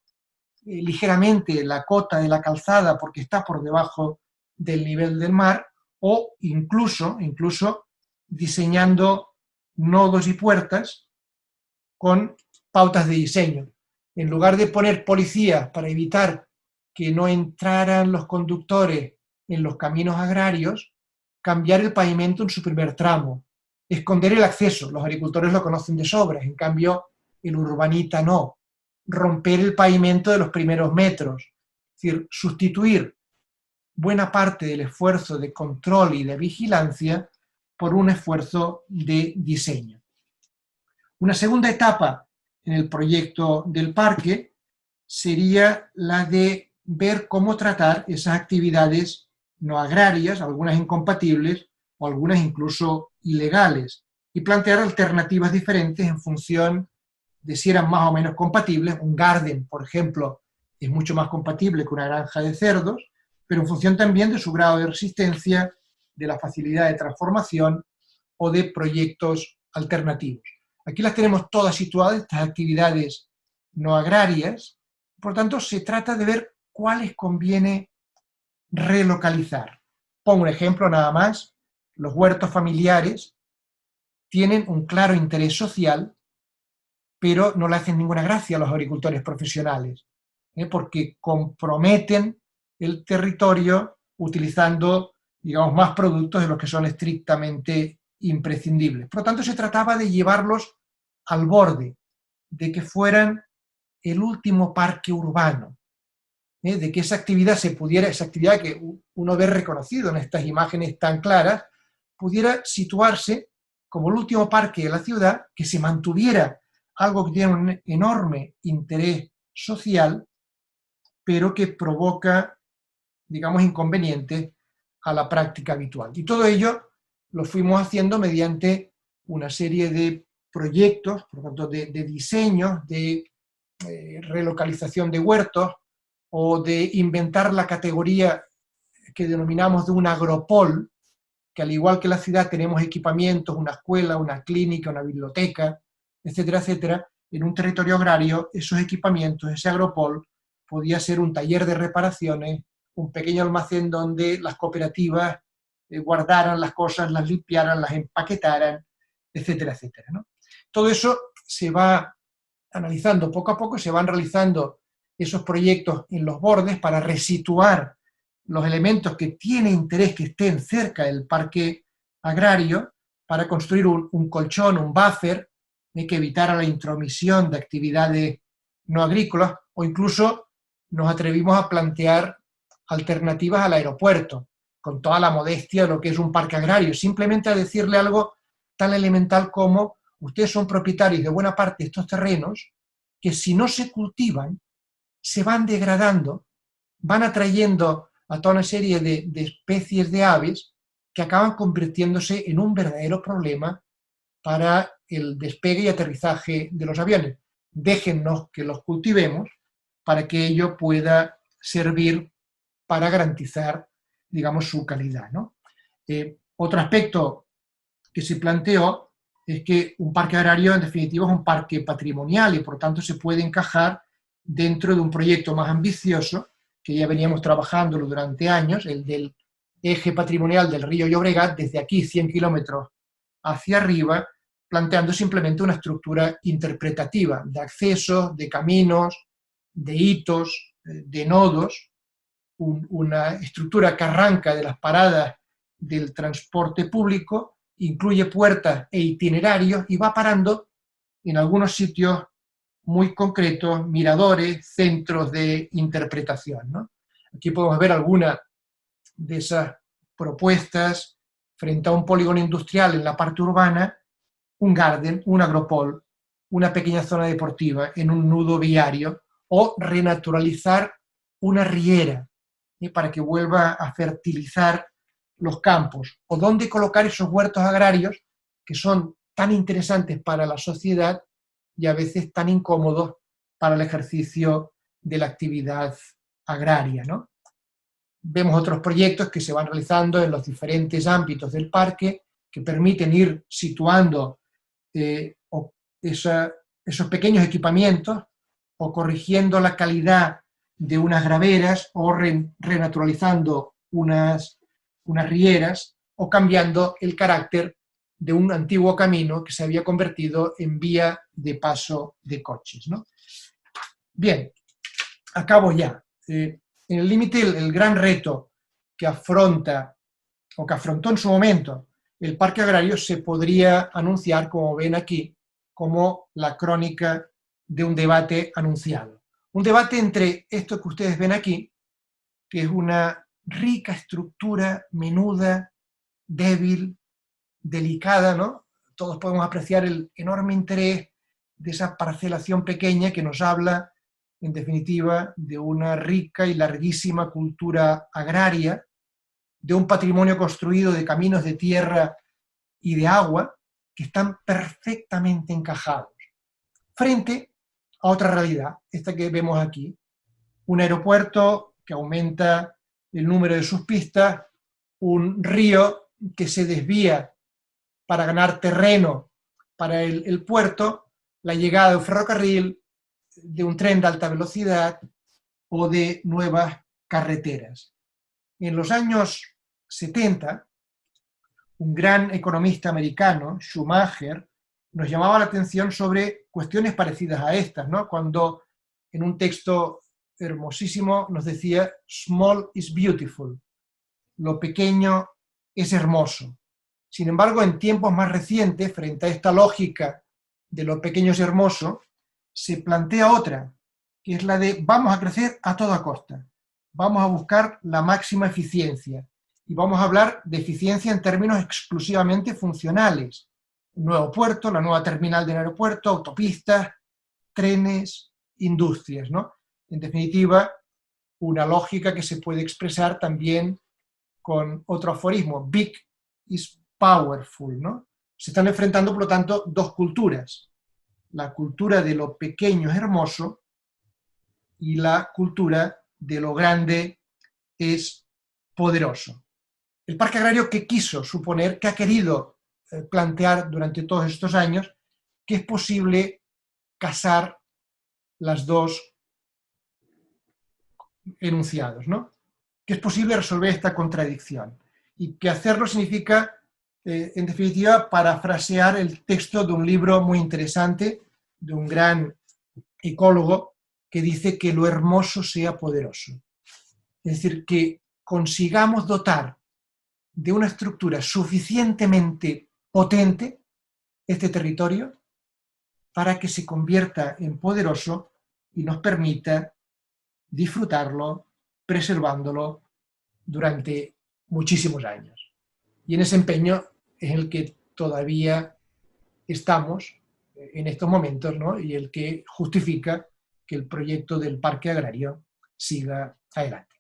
ligeramente la cota de la calzada porque está por debajo del nivel del mar, o incluso diseñando nodos y puertas con pautas de diseño. En lugar de poner policías para evitar que no entraran los conductores en los caminos agrarios, cambiar el pavimento en su primer tramo, esconder el acceso, los agricultores lo conocen de sobra, en cambio el urbanita no, romper el pavimento de los primeros metros, es decir, sustituir buena parte del esfuerzo de control y de vigilancia por un esfuerzo de diseño. Una segunda etapa en el proyecto del parque sería la de ver cómo tratar esas actividades no agrarias, algunas incompatibles o algunas incluso ilegales, y plantear alternativas diferentes en función de si eran más o menos compatibles. Un garden, por ejemplo, es mucho más compatible que una granja de cerdos, pero en función también de su grado de resistencia, de la facilidad de transformación o de proyectos alternativos. Aquí las tenemos todas situadas, estas actividades no agrarias, por tanto se trata de ver cuáles conviene relocalizar. Pongo un ejemplo nada más: los huertos familiares tienen un claro interés social, pero no le hacen ninguna gracia a los agricultores profesionales, porque comprometen el territorio utilizando, digamos, más productos de los que son estrictamente imprescindibles. Por lo tanto, se trataba de llevarlos al borde, de que fueran el último parque urbano, de que esa actividad esa actividad que uno ve reconocido en estas imágenes tan claras, pudiera situarse como el último parque de la ciudad, que se mantuviera algo que tiene un enorme interés social, pero que provoca, digamos, inconvenientes a la práctica habitual. Y todo ello lo fuimos haciendo mediante una serie de proyectos, por lo tanto, de diseños, de relocalización de huertos, o de inventar la categoría que denominamos de un agropol, que al igual que la ciudad tenemos equipamientos, una escuela, una clínica, una biblioteca, etcétera, etcétera. En un territorio agrario, esos equipamientos, ese agropol, podía ser un taller de reparaciones, un pequeño almacén donde las cooperativas guardaran las cosas, las limpiaran, las empaquetaran, etcétera, etcétera, ¿no? Todo eso se va analizando poco a poco, se van realizando esos proyectos en los bordes para resituar los elementos que tiene interés que estén cerca del parque agrario, para construir un colchón, un buffer, que evitara la intromisión de actividades no agrícolas, o incluso nos atrevimos a plantear alternativas al aeropuerto, con toda la modestia de lo que es un parque agrario, simplemente a decirle algo tan elemental como: ustedes son propietarios de buena parte de estos terrenos que, si no se cultivan, se van degradando, van atrayendo a toda una serie de especies de aves que acaban convirtiéndose en un verdadero problema para el despegue y aterrizaje de los aviones. Déjennos que los cultivemos para que ello pueda servir para garantizar, digamos, su calidad, ¿no? Otro aspecto que se planteó es que un parque agrario, en definitiva, es un parque patrimonial y, por tanto, se puede encajar dentro de un proyecto más ambicioso que ya veníamos trabajándolo durante años, el del eje patrimonial del río Llobregat, desde aquí 100 kilómetros hacia arriba, planteando simplemente una estructura interpretativa de accesos, de caminos, de hitos, de nodos, una estructura que arranca de las paradas del transporte público, incluye puertas e itinerarios y va parando en algunos sitios muy concretos, miradores, centros de interpretación, ¿no? Aquí podemos ver algunas de esas propuestas frente a un polígono industrial en la parte urbana, un garden, un agropol, una pequeña zona deportiva en un nudo viario, o renaturalizar una riera para que vuelva a fertilizar los campos, o dónde colocar esos huertos agrarios que son tan interesantes para la sociedad y a veces tan incómodos para el ejercicio de la actividad agraria, ¿no? Vemos otros proyectos que se van realizando en los diferentes ámbitos del parque que permiten ir situando esos pequeños equipamientos, o corrigiendo la calidad de unas graveras, o renaturalizando unas rieras, o cambiando el carácter de un antiguo camino que se había convertido en vía de paso de coches, ¿no? Bien, acabo ya. En el límite, el gran reto que afronta, o que afrontó en su momento, el parque agrario se podría anunciar, como ven aquí, como la crónica de un debate anunciado. Un debate entre esto que ustedes ven aquí, que es una rica estructura, menuda, débil, delicada, ¿no? Todos podemos apreciar el enorme interés de esa parcelación pequeña que nos habla, en definitiva, de una rica y larguísima cultura agraria, de un patrimonio construido de caminos de tierra y de agua que están perfectamente encajados, frente a otra realidad, esta que vemos aquí: un aeropuerto que aumenta el número de sus pistas, un río que se desvía para ganar terreno para el puerto, la llegada de un ferrocarril, de un tren de alta velocidad o de nuevas carreteras. En los años 70, un gran economista americano, Schumacher, nos llamaba la atención sobre cuestiones parecidas a estas, ¿no? Cuando en un texto hermosísimo nos decía: small is beautiful, lo pequeño es hermoso. Sin embargo, en tiempos más recientes, frente a esta lógica de lo pequeño es hermoso, se plantea otra, que es la de: vamos a crecer a toda costa, vamos a buscar la máxima eficiencia, y vamos a hablar de eficiencia en términos exclusivamente funcionales. Un nuevo puerto, la nueva terminal del aeropuerto, autopistas, trenes, industrias, ¿no? En definitiva, una lógica que se puede expresar también con otro aforismo: big is powerful, ¿no? Se están enfrentando, por lo tanto, dos culturas: la cultura de lo pequeño es hermoso y la cultura de lo grande es poderoso. El parque agrario, ¿qué quiso suponer, qué ha querido plantear durante todos estos años? Que es posible casar las dos enunciados, ¿no? Que es posible resolver esta contradicción. y que hacerlo significa, en definitiva, parafrasear el texto de un libro muy interesante, de un gran ecólogo, que dice que lo hermoso sea poderoso. Es decir, que consigamos dotar de una estructura suficientemente potente este territorio para que se convierta en poderoso y nos permita disfrutarlo, preservándolo durante muchísimos años. Y en ese empeño es el que todavía estamos en estos momentos, ¿no? Y el que justifica que el proyecto del parque agrario siga adelante.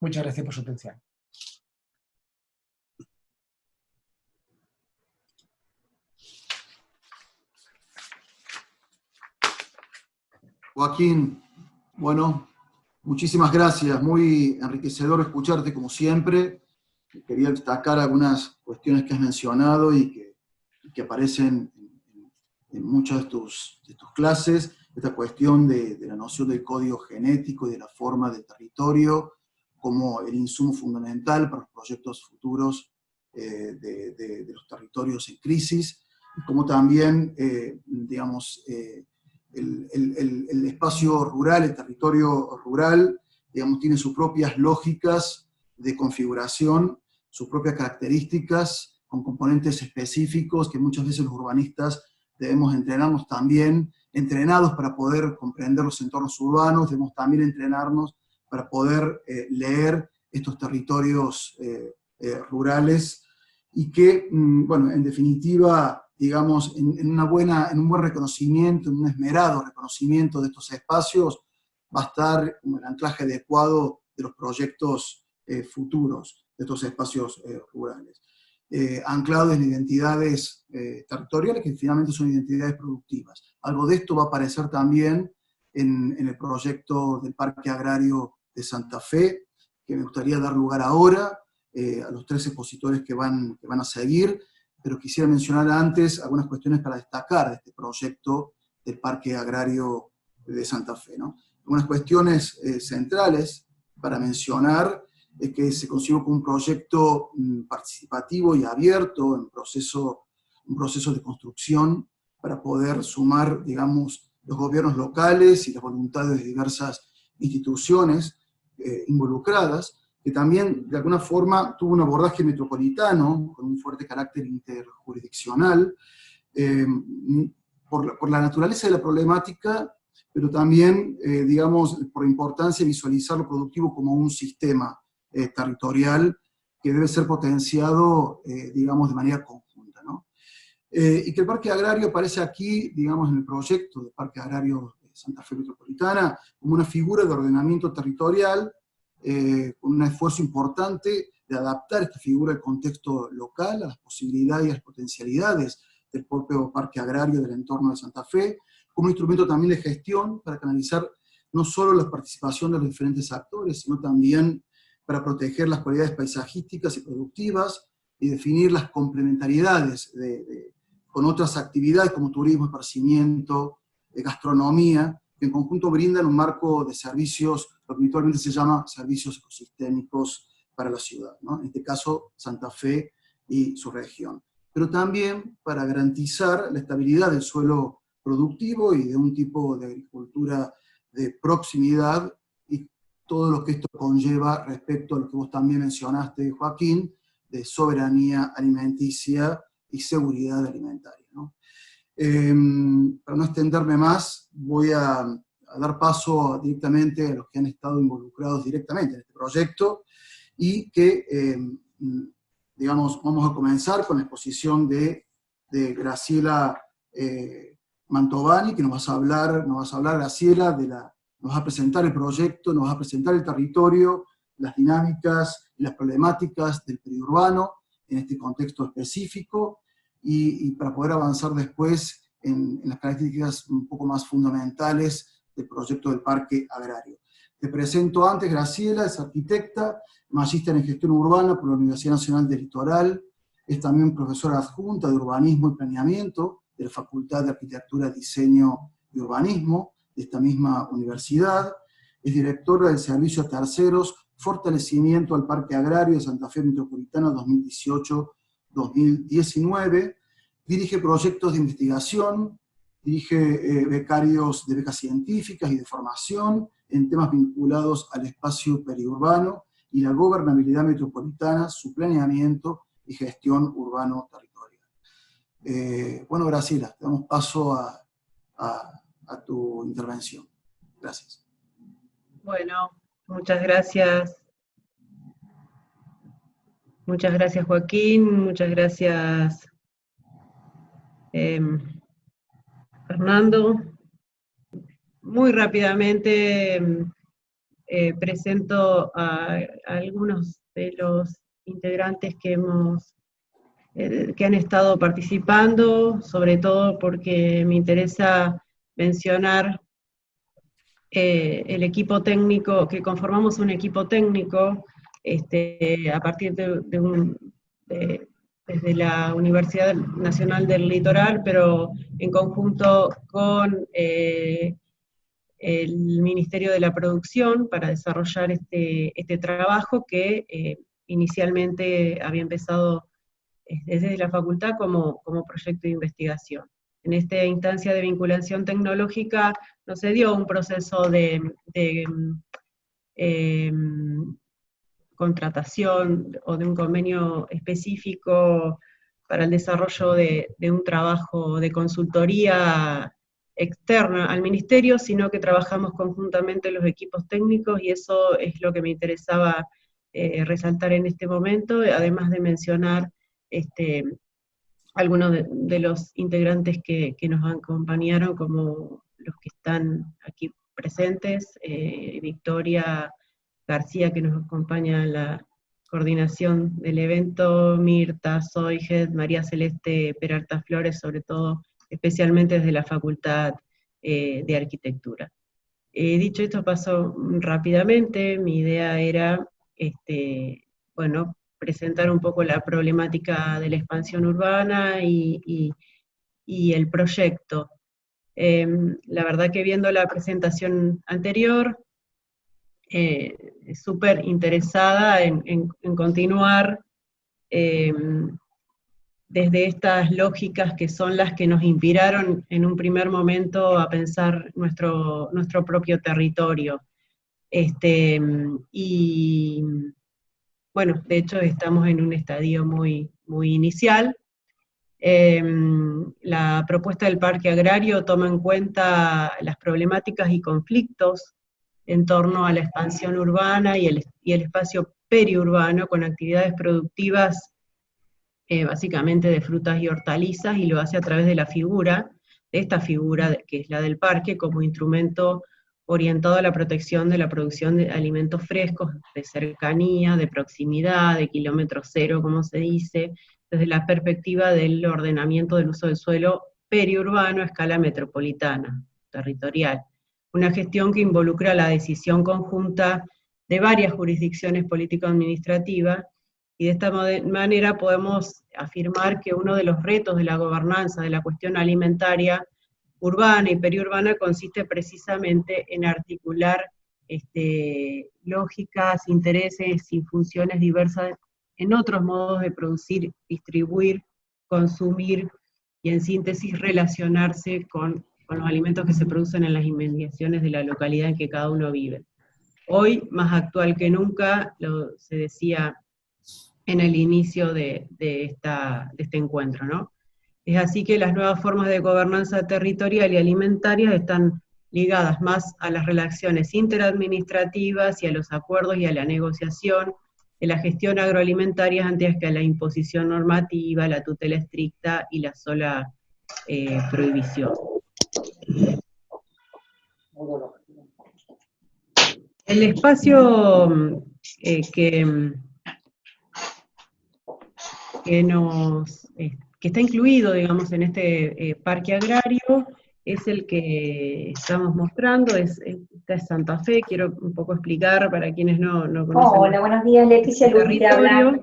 Muchas gracias por su atención. Joaquín, bueno, muchísimas gracias, muy enriquecedor escucharte como siempre. Quería destacar algunas cuestiones que has mencionado y que aparecen en muchas de tus clases, esta cuestión de la noción del código genético y de la forma del territorio como el insumo fundamental para los proyectos futuros de los territorios en crisis, y como también, digamos, el espacio rural, el territorio rural, digamos, tiene sus propias lógicas de configuración, sus propias características, con componentes específicos que muchas veces los urbanistas debemos entrenarnos también, entrenados para poder comprender los entornos urbanos, debemos también entrenarnos para poder leer estos territorios rurales, y que, bueno, en definitiva, digamos, en un buen reconocimiento, en un esmerado reconocimiento de estos espacios, va a estar como el anclaje adecuado de los proyectos futuros de estos espacios rurales. Anclados en identidades territoriales que finalmente son identidades productivas. Algo de esto va a aparecer también en el proyecto del Parque Agrario de Santa Fe, que me gustaría dar lugar ahora a los 3 expositores que van a seguir, pero quisiera mencionar antes algunas cuestiones para destacar de este proyecto del Parque Agrario de Santa Fe, ¿no? Algunas cuestiones centrales para mencionar es que se concibió como un proyecto participativo y abierto, un proceso de construcción para poder sumar, digamos, los gobiernos locales y las voluntades de diversas instituciones involucradas, que también de alguna forma tuvo un abordaje metropolitano con un fuerte carácter interjurisdiccional, por la naturaleza de la problemática, pero también, digamos, por la importancia de visualizar lo productivo como un sistema territorial que debe ser potenciado, digamos, de manera conjunta, ¿no? Y que el Parque Agrario aparece aquí, digamos, en el proyecto del Parque Agrario de Santa Fe Metropolitana, como una figura de ordenamiento territorial, con un esfuerzo importante de adaptar esta figura al contexto local, a las posibilidades y las potencialidades del propio Parque Agrario del entorno de Santa Fe, como instrumento también de gestión para canalizar no solo la participación de los diferentes actores, sino también para proteger las cualidades paisajísticas y productivas y definir las complementariedades con otras actividades como turismo, esparcimiento, gastronomía, que en conjunto brindan un marco de servicios, lo que habitualmente se llama servicios ecosistémicos para la ciudad, ¿no? En este caso, Santa Fe y su región. Pero también para garantizar la estabilidad del suelo productivo y de un tipo de agricultura de proximidad y todo lo que esto conlleva respecto a lo que vos también mencionaste, Joaquín, de soberanía alimenticia y seguridad alimentaria, ¿no? Para no extenderme más, voy a dar paso directamente a los que han estado involucrados directamente en este proyecto y que, digamos, vamos a comenzar con la exposición de Graciela Mantovani, que nos va a hablar Graciela, nos va a presentar el proyecto, nos va a presentar el territorio, las dinámicas y las problemáticas del periurbano en este contexto específico, y para poder avanzar después en las características un poco más fundamentales del proyecto del Parque Agrario. Te presento antes, Graciela es arquitecta, magíster en gestión urbana por la Universidad Nacional del Litoral, es también profesora adjunta de urbanismo y planeamiento de la Facultad de Arquitectura, Diseño y Urbanismo de esta misma universidad, es directora del Servicio a Terceros fortalecimiento al Parque Agrario de Santa Fe Metropolitana 2018-2019, dirige proyectos de investigación, dirige becarios de becas científicas y de formación en temas vinculados al espacio periurbano y la gobernabilidad metropolitana, su planeamiento y gestión urbano-territorial. Bueno, Graciela, te damos paso a tu intervención. Gracias. Bueno, muchas gracias. Muchas gracias, Joaquín. Muchas gracias, Fernando. Muy rápidamente presento a algunos de los integrantes que han estado participando, sobre todo porque me interesa mencionar el equipo técnico, que conformamos un equipo técnico a partir desde la Universidad Nacional del Litoral, pero en conjunto con el Ministerio de la Producción para desarrollar este trabajo que inicialmente había empezado desde la facultad como proyecto de investigación. En esta instancia de vinculación tecnológica no se dio un proceso de contratación o de un convenio específico para el desarrollo de un trabajo de consultoría externa al ministerio, sino que trabajamos conjuntamente los equipos técnicos, y eso es lo que me interesaba resaltar en este momento, además de mencionar algunos de los integrantes que nos acompañaron, como los que están aquí presentes, Victoria García, que nos acompaña en la coordinación del evento, Mirta Soiget, María Celeste Peralta Flores, sobre todo, especialmente desde la Facultad de Arquitectura. Dicho esto, paso rápidamente. Mi idea era, bueno, presentar un poco la problemática de la expansión urbana y el proyecto. La verdad que viendo la presentación anterior, súper interesada en continuar desde estas lógicas que son las que nos inspiraron en un primer momento a pensar nuestro propio territorio. Y bueno, de hecho estamos en un estadio muy inicial. La propuesta del Parque Agrario toma en cuenta las problemáticas y conflictos en torno a la expansión urbana y el espacio periurbano con actividades productivas básicamente de frutas y hortalizas, y lo hace a través de esta figura que es la del parque, como instrumento orientado a la protección de la producción de alimentos frescos, de cercanía, de proximidad, de kilómetro cero, como se dice, desde la perspectiva del ordenamiento del uso del suelo periurbano a escala metropolitana, territorial. Una gestión que involucra la decisión conjunta de varias jurisdicciones político-administrativas, y de esta manera podemos afirmar que uno de los retos de la gobernanza de la cuestión alimentaria urbana y periurbana consiste precisamente en articular lógicas, intereses y funciones diversas en otros modos de producir, distribuir, consumir y en síntesis relacionarse con los alimentos que se producen en las inmediaciones de la localidad en que cada uno vive. Hoy, más actual que nunca, se decía en el inicio de este encuentro, ¿no? Es así que las nuevas formas de gobernanza territorial y alimentaria están ligadas más a las relaciones interadministrativas y a los acuerdos y a la negociación de la gestión agroalimentaria antes que a la imposición normativa, la tutela estricta y la sola prohibición. El espacio que está incluido, digamos, en este parque agrario es el que estamos mostrando, esta es Santa Fe. Quiero un poco explicar para quienes no conocen. Hola, buenos días, Leticia Luis te habla.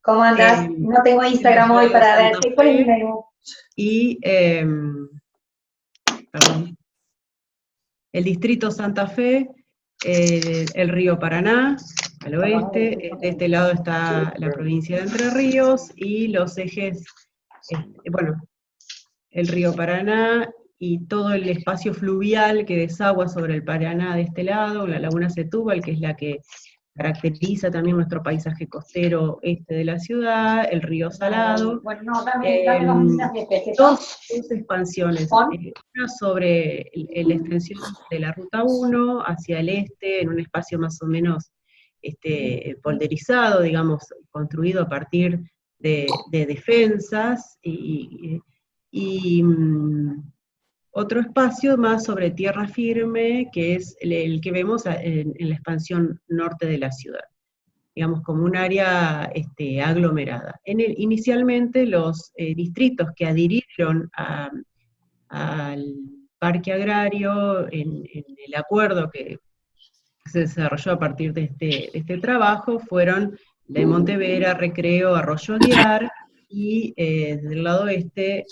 ¿Cómo andás? No tengo Instagram hoy para verte. ¿Cuál es mi menú? Y, perdón, el distrito Santa Fe, el río Paraná, al oeste. De este lado está la provincia de Entre Ríos, y los ejes, bueno, el río Paraná y todo el espacio fluvial que desagua sobre el Paraná de este lado, la laguna Setúbal, que es la que caracteriza también nuestro paisaje costero este de la ciudad, el río Salado. Dos expansiones, una sobre la extensión de la Ruta 1 hacia el este, en un espacio más o menos polderizado, digamos, construido a partir de defensas, y otro espacio más sobre tierra firme, que es el que vemos en la expansión norte de la ciudad, digamos, como un área aglomerada. Inicialmente los distritos que adhirieron al parque agrario en el acuerdo que se desarrolló a partir de este trabajo fueron de Montevera, Recreo, Arroyo Guiar, y del lado este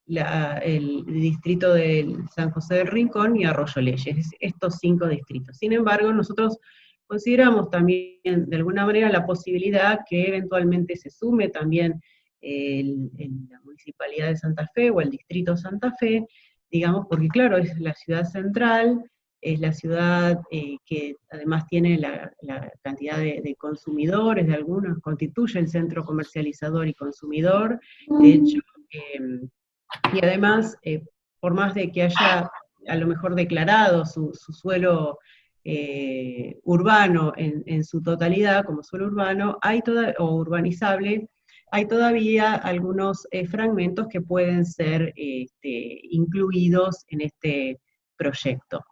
el distrito de San José del Rincón y Arroyo Leyes, estos 5 distritos. Sin embargo, nosotros consideramos también de alguna manera la posibilidad que eventualmente se sume también la Municipalidad de Santa Fe o el Distrito Santa Fe, digamos, porque claro, es la ciudad central, es la ciudad que además tiene la cantidad de consumidores, de algunos, constituye el centro comercializador y consumidor. De hecho, y además, por más de que haya a lo mejor declarado su suelo urbano en su totalidad como suelo urbano, o urbanizable, hay todavía algunos fragmentos que pueden ser incluidos en este proyecto,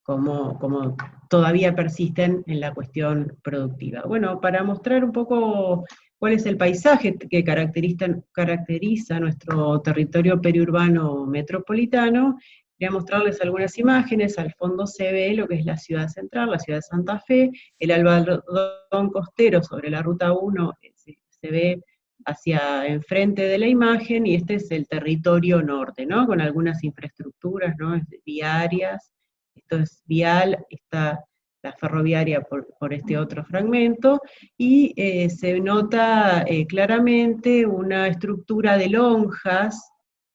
como todavía persisten en la cuestión productiva. Bueno, para mostrar un poco cuál es el paisaje que caracteriza nuestro territorio periurbano metropolitano, voy a mostrarles algunas imágenes. Al fondo se ve lo que es la ciudad central, la ciudad de Santa Fe, el albardón costero sobre la Ruta 1 se ve hacia enfrente de la imagen, y este es el territorio norte, ¿no? Con algunas infraestructuras, ¿no? Viarias, esto es vial, está la ferroviaria por este otro fragmento, y se nota claramente una estructura de lonjas,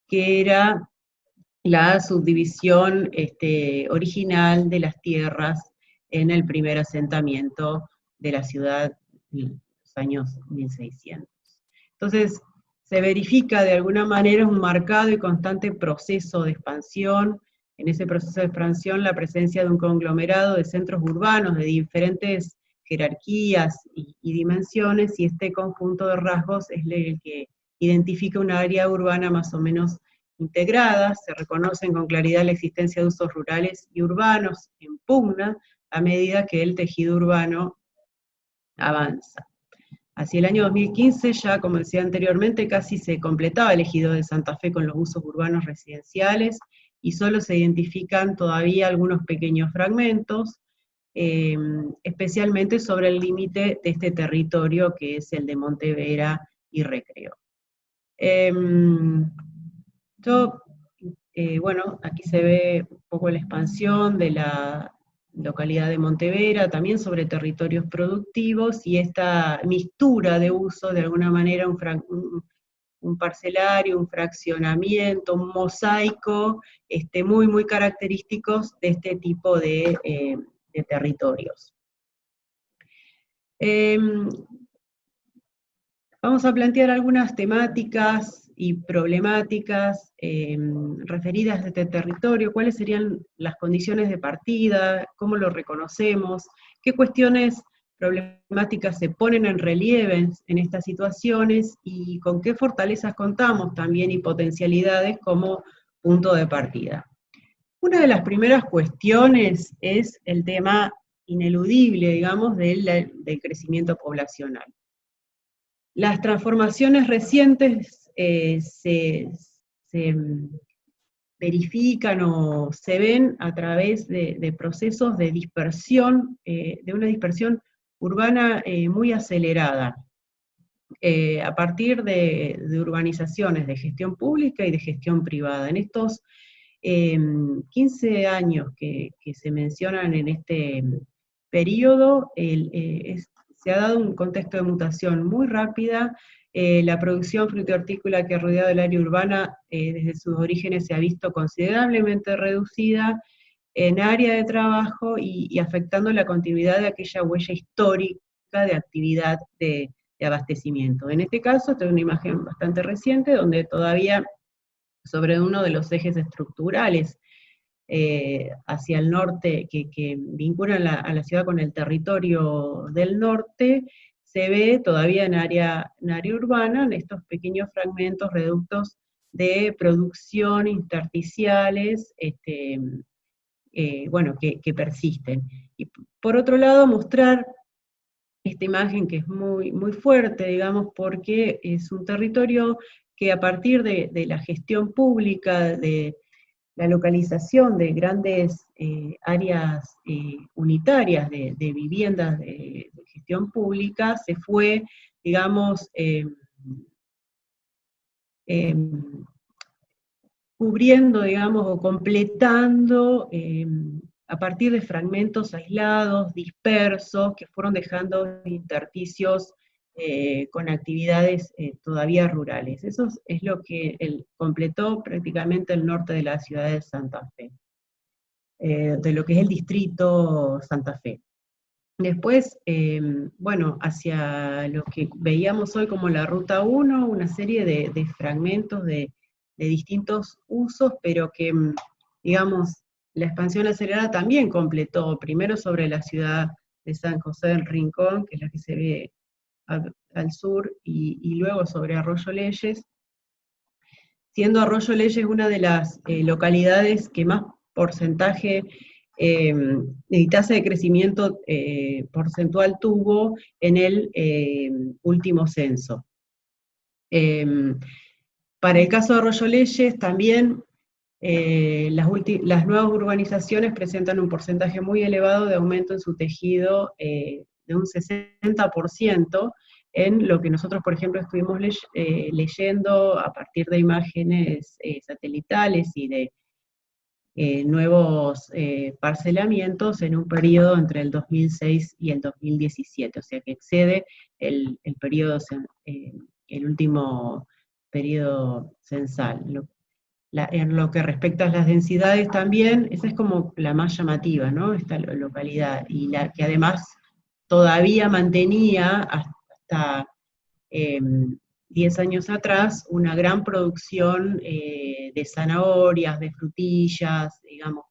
que era la subdivisión original de las tierras en el primer asentamiento de la ciudad en los años 1600. Entonces, se verifica de alguna manera un marcado y constante proceso de expansión. En ese proceso de expansión, la presencia de un conglomerado de centros urbanos de diferentes jerarquías y dimensiones, y este conjunto de rasgos es el que identifica una área urbana más o menos integrada. Se reconocen con claridad la existencia de usos rurales y urbanos en pugna a medida que el tejido urbano avanza. Hacia el año 2015 ya, como decía anteriormente, casi se completaba el ejido de Santa Fe con los usos urbanos residenciales, y solo se identifican todavía algunos pequeños fragmentos, especialmente sobre el límite de este territorio, que es el de Montevera y Recreo. Bueno, aquí se ve un poco la expansión de la localidad de Montevera, también sobre territorios productivos, y esta mixtura de uso, de alguna manera, un parcelario, un fraccionamiento, un mosaico, muy, muy característicos de este tipo de territorios. Vamos a plantear algunas temáticas y problemáticas referidas a este territorio, cuáles serían las condiciones de partida, cómo lo reconocemos, qué cuestiones problemáticas se ponen en relieve en estas situaciones, y con qué fortalezas contamos también y potencialidades como punto de partida. Una de las primeras cuestiones es el tema ineludible, digamos, del crecimiento poblacional. Las transformaciones recientes se verifican o se ven a través de procesos de dispersión, de una dispersión urbana muy acelerada, a partir de urbanizaciones de gestión pública y de gestión privada. En estos 15 años que se mencionan en periodo se ha dado un contexto de mutación muy rápida. La producción frutícola que ha rodeado el área urbana desde sus orígenes se ha visto considerablemente reducida en área de trabajo y afectando la continuidad de aquella huella histórica de actividad de abastecimiento. En este caso, esta es una imagen bastante reciente, donde todavía sobre uno de los ejes estructurales hacia el norte, que vinculan a la ciudad con el territorio del norte, se ve todavía en área urbana, en estos pequeños fragmentos, reductos de producción intersticiales, bueno, que persisten. Y por otro lado, mostrar esta imagen que es muy, muy fuerte, digamos, porque es un territorio que a partir de la gestión pública, de la localización de grandes áreas unitarias de viviendas de gestión pública, se fue, digamos, cubriendo, digamos, o completando a partir de fragmentos aislados, dispersos, que fueron dejando intersticios con actividades todavía rurales. Eso es lo que completó prácticamente el norte de la ciudad de Santa Fe, de lo que es el distrito Santa Fe. Después, bueno, hacia lo que veíamos hoy como la Ruta 1, una serie de fragmentos de distintos usos, pero que, digamos, la expansión acelerada también completó, primero sobre la ciudad de San José del Rincón, que es la que se ve al sur, y luego sobre Arroyo Leyes, siendo Arroyo Leyes una de las localidades que más porcentaje de tasa de crecimiento porcentual tuvo en el último censo. Para el caso de Arroyo Leyes, también las nuevas urbanizaciones presentan un porcentaje muy elevado de aumento en su tejido de un 60%, en lo que nosotros, por ejemplo, estuvimos leyendo a partir de imágenes satelitales y de nuevos parcelamientos en un periodo entre el 2006 y el 2017, o sea que excede el periodo, el último periodo censal. En lo que respecta a las densidades también, esa es como la más llamativa, ¿no? Esta localidad, y la que además todavía mantenía hasta 10 años atrás una gran producción de zanahorias, de frutillas, digamos,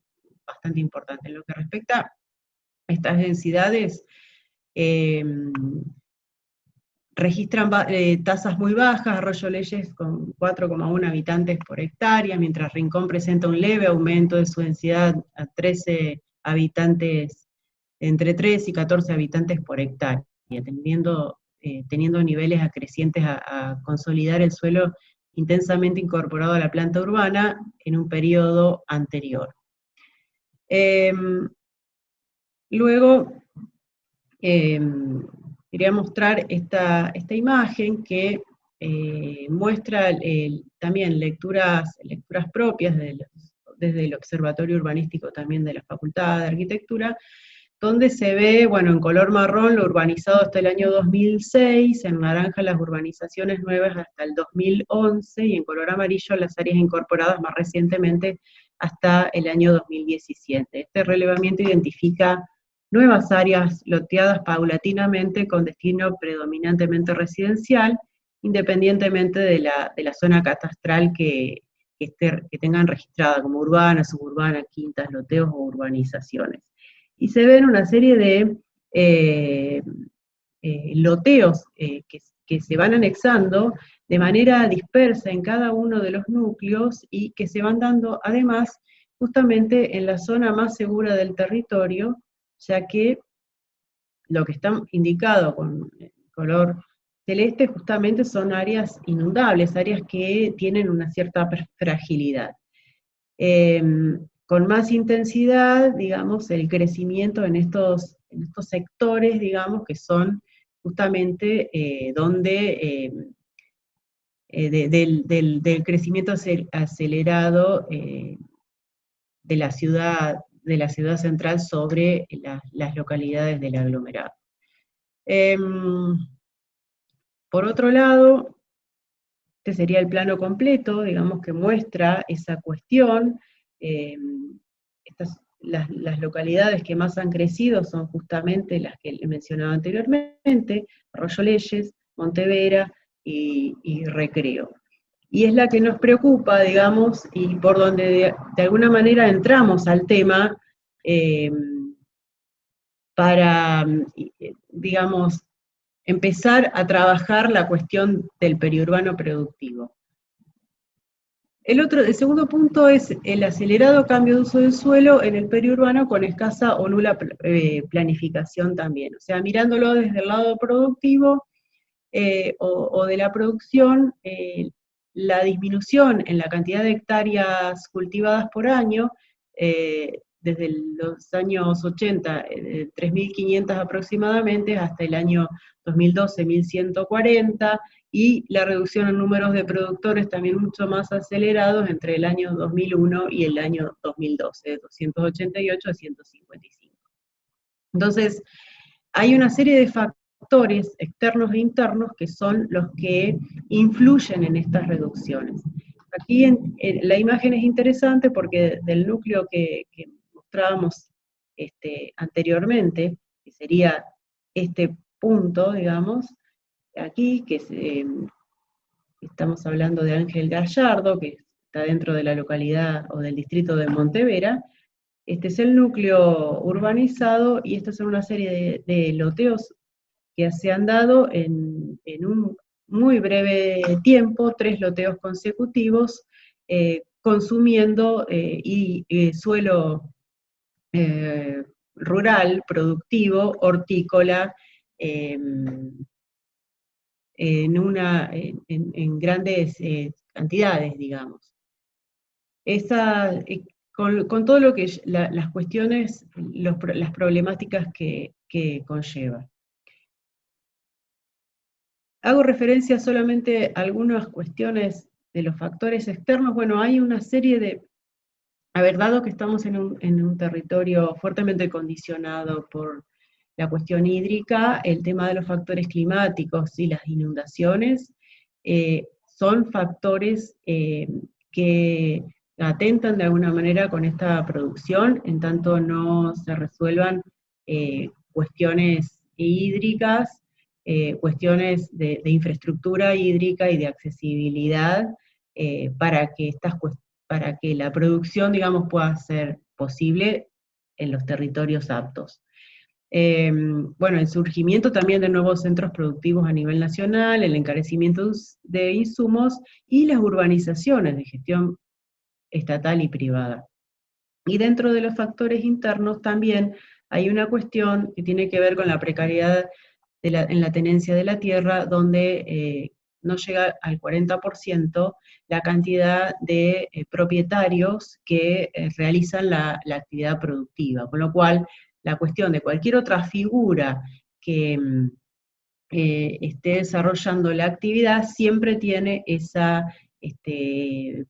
bastante importante. En lo que respecta a estas densidades, registran tasas muy bajas, Arroyo Leyes con 4,1 habitantes por hectárea, mientras Rincón presenta un leve aumento de su densidad a 13 habitantes, entre 3 y 14 habitantes por hectárea, teniendo niveles acrecientes a consolidar el suelo intensamente incorporado a la planta urbana en un periodo anterior. Luego, quería mostrar esta imagen que muestra también lecturas propias desde el Observatorio Urbanístico también de la Facultad de Arquitectura, donde se ve, bueno, en color marrón lo urbanizado hasta el año 2006, en naranja las urbanizaciones nuevas hasta el 2011, y en color amarillo las áreas incorporadas más recientemente hasta el año 2017. Este relevamiento identifica nuevas áreas loteadas paulatinamente con destino predominantemente residencial, independientemente de la zona catastral que tengan registrada como urbana, suburbana, quintas, loteos o urbanizaciones. Y se ven una serie de loteos que se van anexando de manera dispersa en cada uno de los núcleos y que se van dando además justamente en la zona más segura del territorio, ya que lo que está indicado con color celeste justamente son áreas inundables, áreas que tienen una cierta fragilidad. Con más intensidad, digamos, el crecimiento en estos sectores, digamos, que son justamente donde del crecimiento acelerado de la ciudad de la ciudad central sobre las localidades del aglomerado. Por otro lado, este sería el plano completo, digamos, que muestra esa cuestión. Las localidades que más han crecido son justamente las que le mencionaba anteriormente, Arroyo Leyes, Montevera y Recreo. Y es la que nos preocupa, digamos, y por donde de alguna manera entramos al tema para, digamos, empezar a trabajar la cuestión del periurbano productivo. El segundo punto es el acelerado cambio de uso del suelo en el periurbano con escasa o nula planificación también. O sea, mirándolo desde el lado productivo o de la producción, la disminución en la cantidad de hectáreas cultivadas por año, desde los años 80, 3.500 aproximadamente, hasta el año 2012, 1.140, y la reducción en números de productores también mucho más acelerados entre el año 2001 y el año 2012, de 288 a 155. Entonces, hay una serie de factores externos e internos que son los que influyen en estas reducciones. Aquí la imagen es interesante porque del núcleo que mostrábamos anteriormente, que sería este punto, digamos, aquí, que estamos hablando de Ángel Gallardo, que está dentro de la localidad o del distrito de Montevera. Este es el núcleo urbanizado y esta es una serie de loteos que se han dado en un muy breve tiempo, 3 loteos consecutivos, consumiendo suelo rural, productivo, hortícola, en grandes cantidades, digamos. Con todo lo que las cuestiones, las problemáticas que conlleva. Hago referencia solamente a algunas cuestiones de los factores externos. Bueno, hay una serie de... dado que estamos en un territorio fuertemente condicionado por la cuestión hídrica, el tema de los factores climáticos y las inundaciones son factores que atentan de alguna manera con esta producción, en tanto no se resuelvan cuestiones hídricas, cuestiones de infraestructura hídrica y de accesibilidad para que la producción, digamos, pueda ser posible en los territorios aptos. Bueno, el surgimiento también de nuevos centros productivos a nivel nacional, el encarecimiento de insumos y las urbanizaciones de gestión estatal y privada. Y dentro de los factores internos también hay una cuestión que tiene que ver con la precariedad en la tenencia de la tierra, donde no llega al 40% la cantidad de propietarios que realizan la actividad productiva, con lo cual la cuestión de cualquier otra figura que esté desarrollando la actividad siempre tiene esa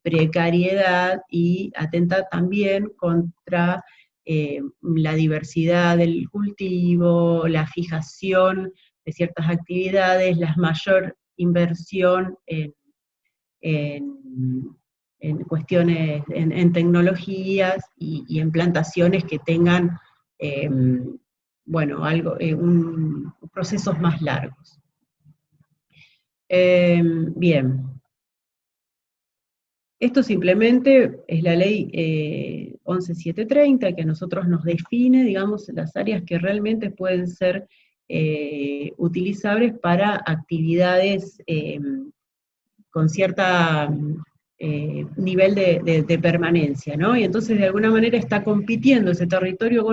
precariedad y atenta también contra la diversidad del cultivo, la fijación de ciertas actividades, la mayor inversión en cuestiones, en tecnologías y en plantaciones que tengan, bueno, procesos más largos. Bien. Esto simplemente es la ley 11730, que a nosotros nos define, digamos, las áreas que realmente pueden ser utilizables para actividades con cierta nivel de permanencia, ¿no? Y entonces de alguna manera está compitiendo ese territorio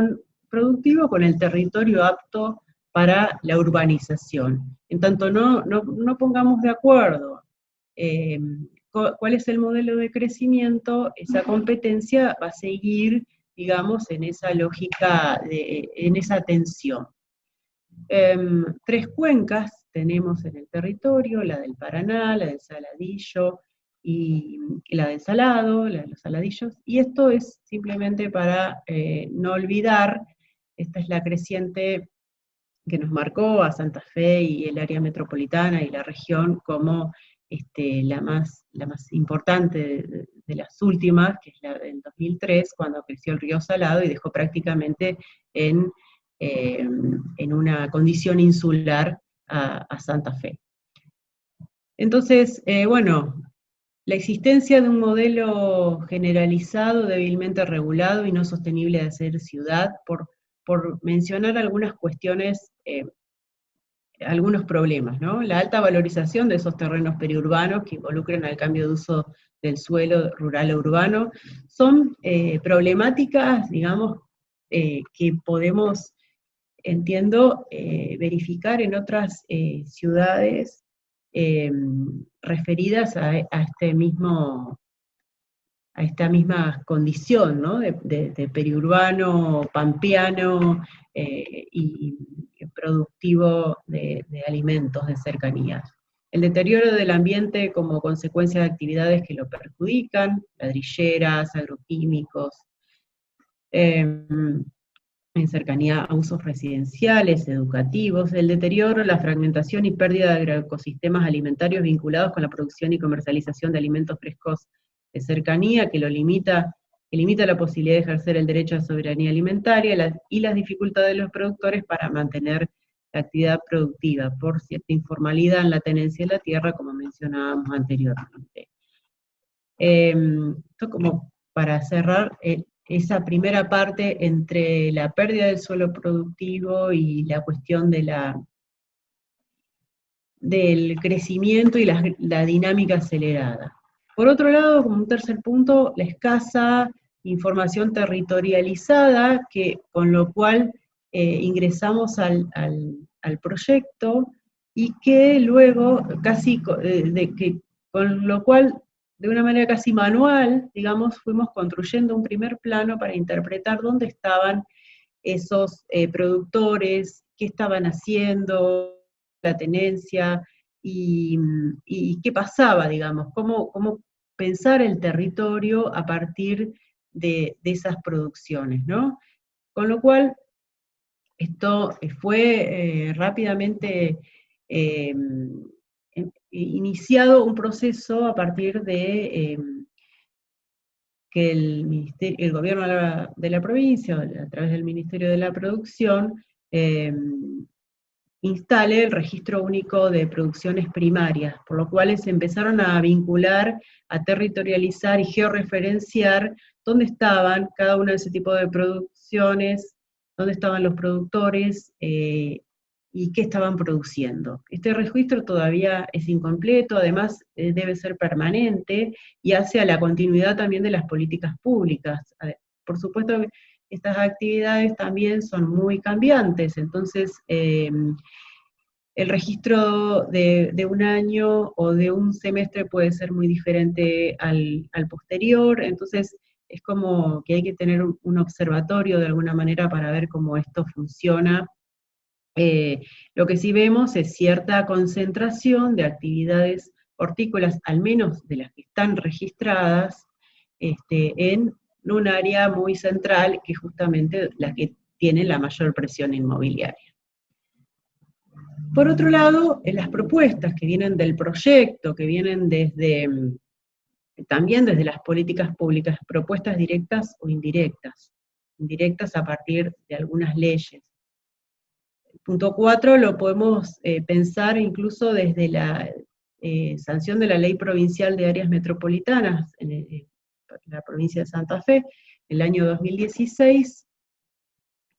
productivo con el territorio apto para la urbanización. En tanto no pongamos de acuerdo cuál es el modelo de crecimiento, esa competencia va a seguir, digamos, en esa lógica, en esa tensión. 3 cuencas tenemos en el territorio, la del Paraná, la del Saladillo y la del salado, la de los saladillos, y esto es simplemente para no olvidar, esta es la creciente que nos marcó a Santa Fe y el área metropolitana y la región como la más importante de las últimas, que es la del 2003, cuando creció el río Salado y dejó prácticamente en una condición insular a Santa Fe. Entonces, bueno, la existencia de un modelo generalizado, débilmente regulado y no sostenible de hacer ciudad, por mencionar algunas cuestiones, algunos problemas, ¿no? La alta valorización de esos terrenos periurbanos que involucran al cambio de uso del suelo rural a urbano, son problemáticas, digamos, que podemos, entiendo, verificar en otras ciudades referidas a esta misma condición, ¿no? de periurbano, pampeano y productivo de alimentos de cercanías. El deterioro del ambiente como consecuencia de actividades que lo perjudican, ladrilleras, agroquímicos, en cercanía a usos residenciales, educativos, el deterioro, la fragmentación y pérdida de agroecosistemas alimentarios vinculados con la producción y comercialización de alimentos frescos de cercanía, que limita la posibilidad de ejercer el derecho a soberanía alimentaria, y las dificultades de los productores para mantener la actividad productiva, por cierta informalidad en la tenencia de la tierra, como mencionábamos anteriormente. Esto como para cerrar esa primera parte entre la pérdida del suelo productivo y la cuestión del crecimiento y la dinámica acelerada. Por otro lado, como un tercer punto, la escasa información territorializada, con lo cual ingresamos al proyecto, y que luego, con lo cual, de una manera casi manual, digamos, fuimos construyendo un primer plano para interpretar dónde estaban esos productores, qué estaban haciendo, la tenencia, y qué pasaba, digamos, cómo pensar el territorio a partir de esas producciones, ¿no? Con lo cual, esto fue rápidamente iniciado un proceso a partir de que el gobierno de la provincia, a través del Ministerio de la Producción, instale el registro único de producciones primarias, por lo cual se empezaron a vincular, a territorializar y georreferenciar dónde estaban cada uno de ese tipo de producciones, dónde estaban los productores y qué estaban produciendo. Este registro todavía es incompleto, además debe ser permanente y hace a la continuidad también de las políticas públicas. Por supuesto que estas actividades también son muy cambiantes, entonces el registro de un año o de un semestre puede ser muy diferente al posterior, entonces es como que hay que tener un observatorio de alguna manera para ver cómo esto funciona. Lo que sí vemos es cierta concentración de actividades hortícolas, al menos de las que están registradas, en un área muy central, que es justamente la que tiene la mayor presión inmobiliaria. Por otro lado, las propuestas que vienen del proyecto, que vienen también desde las políticas públicas, propuestas directas o indirectas a partir de algunas leyes. Punto 4 lo podemos pensar incluso desde la sanción de la Ley Provincial de Áreas Metropolitanas en la provincia de Santa Fe, el año 2016,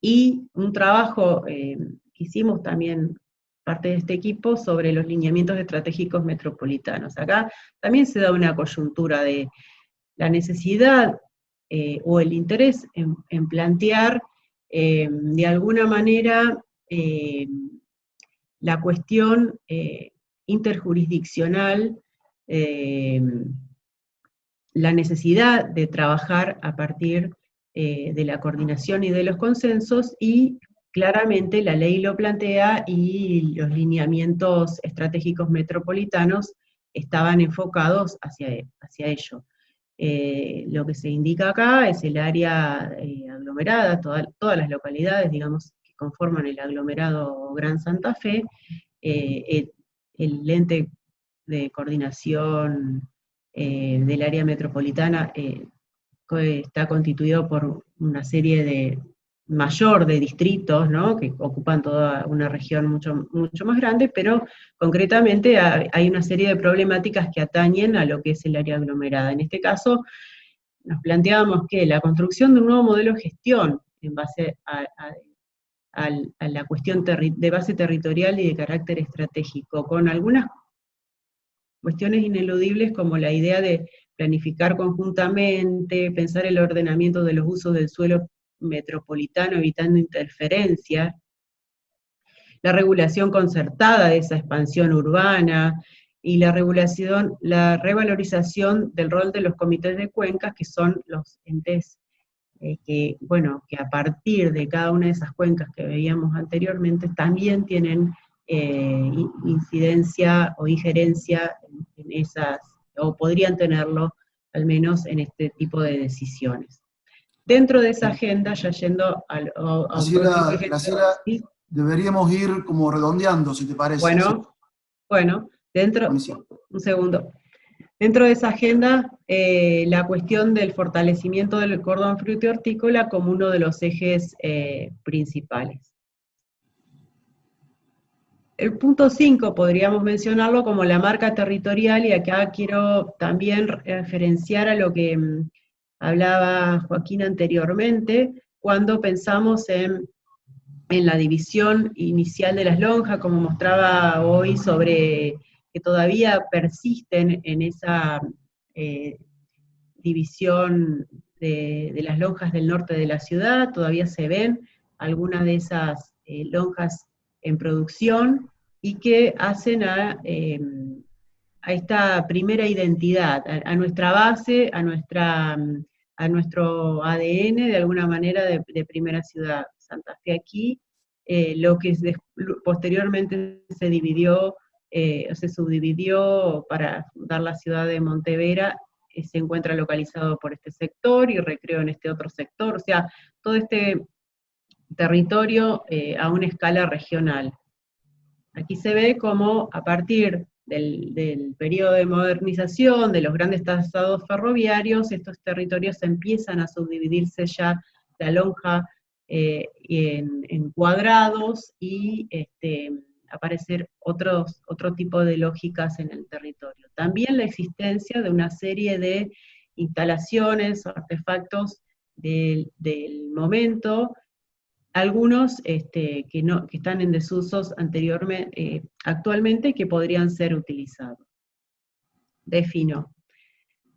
y un trabajo que hicimos también parte de este equipo sobre los lineamientos estratégicos metropolitanos. Acá también se da una coyuntura de la necesidad o el interés en plantear de alguna manera la cuestión interjurisdiccional, la necesidad de trabajar a partir de la coordinación y de los consensos, y claramente la ley lo plantea y los lineamientos estratégicos metropolitanos estaban enfocados hacia ello. Lo que se indica acá es el área aglomerada, todas las localidades, digamos, que conforman el aglomerado Gran Santa Fe, el ente de coordinación del área metropolitana está constituido por una serie mayor de distritos, ¿no?, que ocupan toda una región mucho, mucho más grande, pero concretamente hay una serie de problemáticas que atañen a lo que es el área aglomerada. En este caso, nos planteábamos que la construcción de un nuevo modelo de gestión en base a la cuestión de base territorial y de carácter estratégico, con algunas cuestiones ineludibles como la idea de planificar conjuntamente, pensar el ordenamiento de los usos del suelo metropolitano evitando interferencias, la regulación concertada de esa expansión urbana, y la revalorización del rol de los comités de cuencas, que son los entes que a partir de cada una de esas cuencas que veíamos anteriormente, también tienen incidencia o injerencia en esas, o podrían tenerlo al menos en este tipo de decisiones. Dentro de esa agenda, ya yendo al Graciela, deberíamos ir como redondeando, si te parece. Bueno, un segundo. Dentro de esa agenda, la cuestión del fortalecimiento del cordón frutícola como uno de los ejes principales. El punto 5 podríamos mencionarlo como la marca territorial, y acá quiero también referenciar a lo que hablaba Joaquín anteriormente, cuando pensamos en la división inicial de las lonjas, como mostraba hoy, sobre que todavía persisten en esa división de las lonjas del norte de la ciudad, todavía se ven algunas de esas lonjas en producción, y que hacen a esta primera identidad, a nuestra base, a nuestro ADN, de alguna manera, de primera ciudad. Santa Fe aquí, lo que posteriormente se dividió, se subdividió para dar la ciudad de Montevera, se encuentra localizado por este sector, y Recreo en este otro sector, o sea, todo este territorio a una escala regional. Aquí se ve cómo a partir del periodo de modernización, de los grandes trazados ferroviarios, estos territorios empiezan a subdividirse ya la lonja en cuadrados, y aparecer otro tipo de lógicas en el territorio. También la existencia de una serie de instalaciones, artefactos del momento, algunos que están en desusos actualmente, que podrían ser utilizados. Defino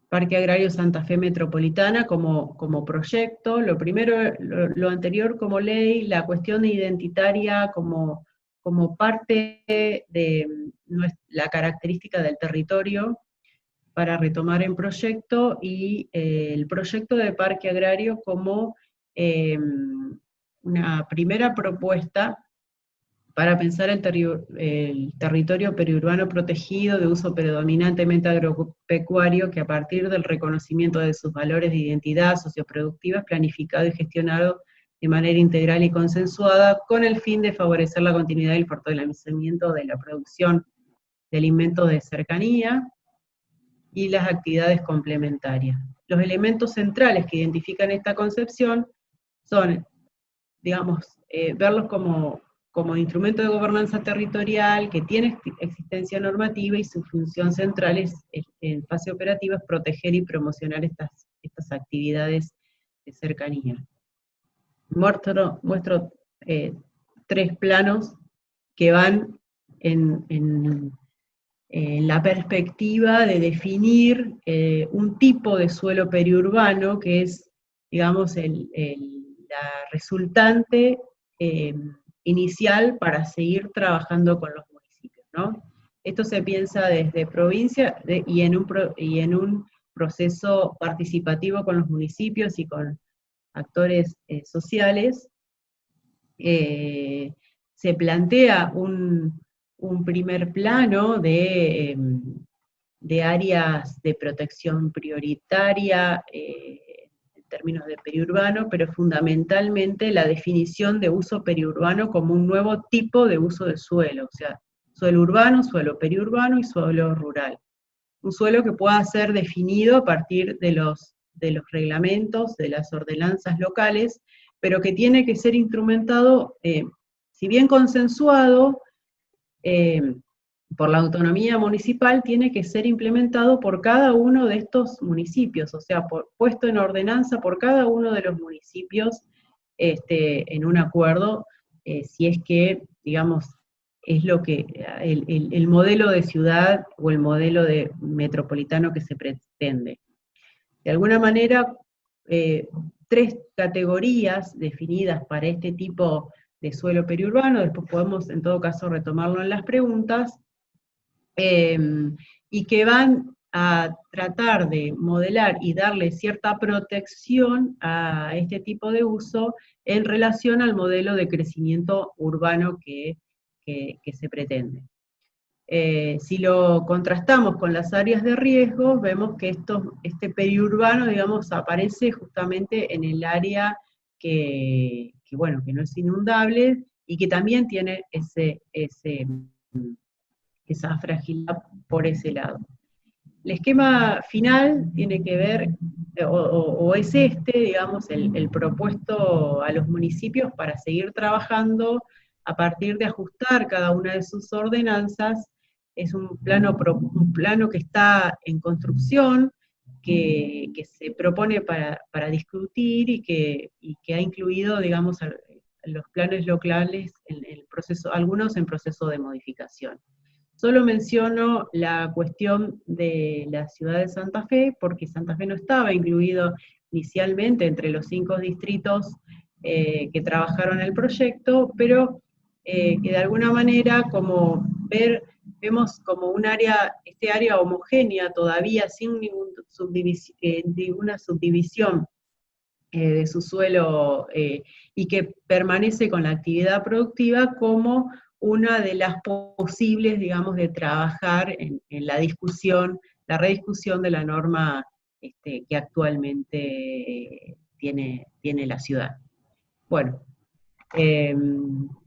Parque Agrario Santa Fe Metropolitana como proyecto. Lo primero, lo anterior como ley, la cuestión identitaria como parte de la característica del territorio, para retomar en proyecto, y el proyecto de Parque Agrario como una primera propuesta para pensar el territorio periurbano protegido de uso predominantemente agropecuario, que a partir del reconocimiento de sus valores de identidad socioproductiva es planificado y gestionado de manera integral y consensuada, con el fin de favorecer la continuidad y el fortalecimiento de la producción de alimentos de cercanía y las actividades complementarias. Los elementos centrales que identifican esta concepción son, digamos, verlos como instrumento de gobernanza territorial que tiene existencia normativa, y su función central en fase operativa es proteger y promocionar estas actividades de cercanía. Muestro 3 planos que van en la perspectiva de definir un tipo de suelo periurbano que es, digamos, la resultante inicial para seguir trabajando con los municipios, ¿no? Esto se piensa desde provincia y en un proceso participativo con los municipios y con actores sociales. Se plantea un primer plano de de áreas de protección prioritaria, en términos de periurbano, pero fundamentalmente la definición de uso periurbano como un nuevo tipo de uso de suelo, o sea, suelo urbano, suelo periurbano y suelo rural. Un suelo que pueda ser definido a partir de los reglamentos, de las ordenanzas locales, pero que tiene que ser instrumentado, si bien consensuado, por la autonomía municipal, tiene que ser implementado por cada uno de estos municipios, o sea, puesto en ordenanza por cada uno de los municipios en un acuerdo, si es que, digamos, es lo que el modelo de ciudad o el modelo de metropolitano que se pretende. De alguna manera, 3 categorías definidas para este tipo de suelo periurbano, después podemos en todo caso retomarlo en las preguntas, y que van a tratar de modelar y darle cierta protección a este tipo de uso en relación al modelo de crecimiento urbano que se pretende. Si lo contrastamos con las áreas de riesgo, vemos que este periurbano, digamos, aparece justamente en el área que no es inundable y que también tiene esa fragilidad por ese lado. El esquema final tiene que ver, o es digamos, el propuesto a los municipios para seguir trabajando a partir de ajustar cada una de sus ordenanzas. Es un plano que está en construcción, que se propone para discutir y que ha incluido, digamos, los planes locales, en el proceso, algunos en proceso de modificación. Solo menciono la cuestión de la ciudad de Santa Fe, porque Santa Fe no estaba incluido inicialmente entre los 5 distritos que trabajaron el proyecto, pero que de alguna manera vemos como este área homogénea todavía, sin ninguna subdivisión de su suelo, y que permanece con la actividad productiva como una de las posibles, digamos, de trabajar en la discusión, la rediscusión de la norma que actualmente tiene la ciudad. Bueno,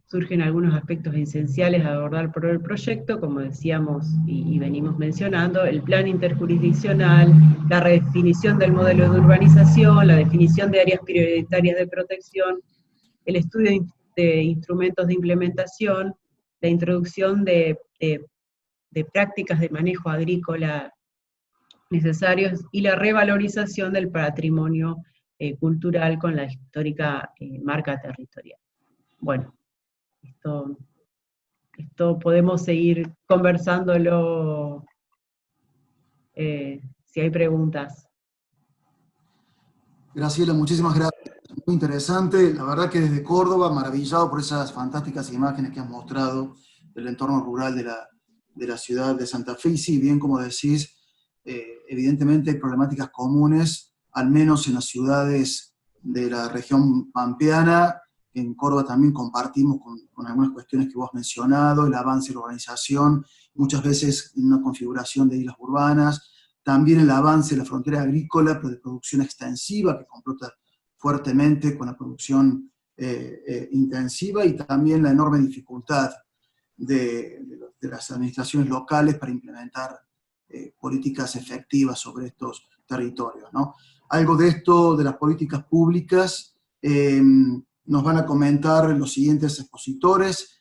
surgen algunos aspectos esenciales a abordar por el proyecto, como decíamos y venimos mencionando: el plan interjurisdiccional, la redefinición del modelo de urbanización, la definición de áreas prioritarias de protección, el estudio de instrumentos de implementación, la introducción de prácticas de manejo agrícola necesarios y la revalorización del patrimonio cultural con la histórica marca territorial. Bueno, esto podemos seguir conversándolo si hay preguntas. Graciela, muchísimas gracias. Muy interesante. La verdad que desde Córdoba, maravillado por esas fantásticas imágenes que has mostrado del entorno rural de la ciudad de Santa Fe. Y sí, bien como decís, evidentemente hay problemáticas comunes, al menos en las ciudades de la región pampeana. En Córdoba también compartimos con algunas cuestiones que vos has mencionado, el avance de la urbanización, muchas veces en una configuración de islas urbanas, también el avance de la frontera agrícola, pero de producción extensiva, que complota fuertemente con la producción intensiva, y también la enorme dificultad de las administraciones locales para implementar políticas efectivas sobre estos territorios, ¿no? Algo de esto, de las políticas públicas, nos van a comentar los siguientes expositores.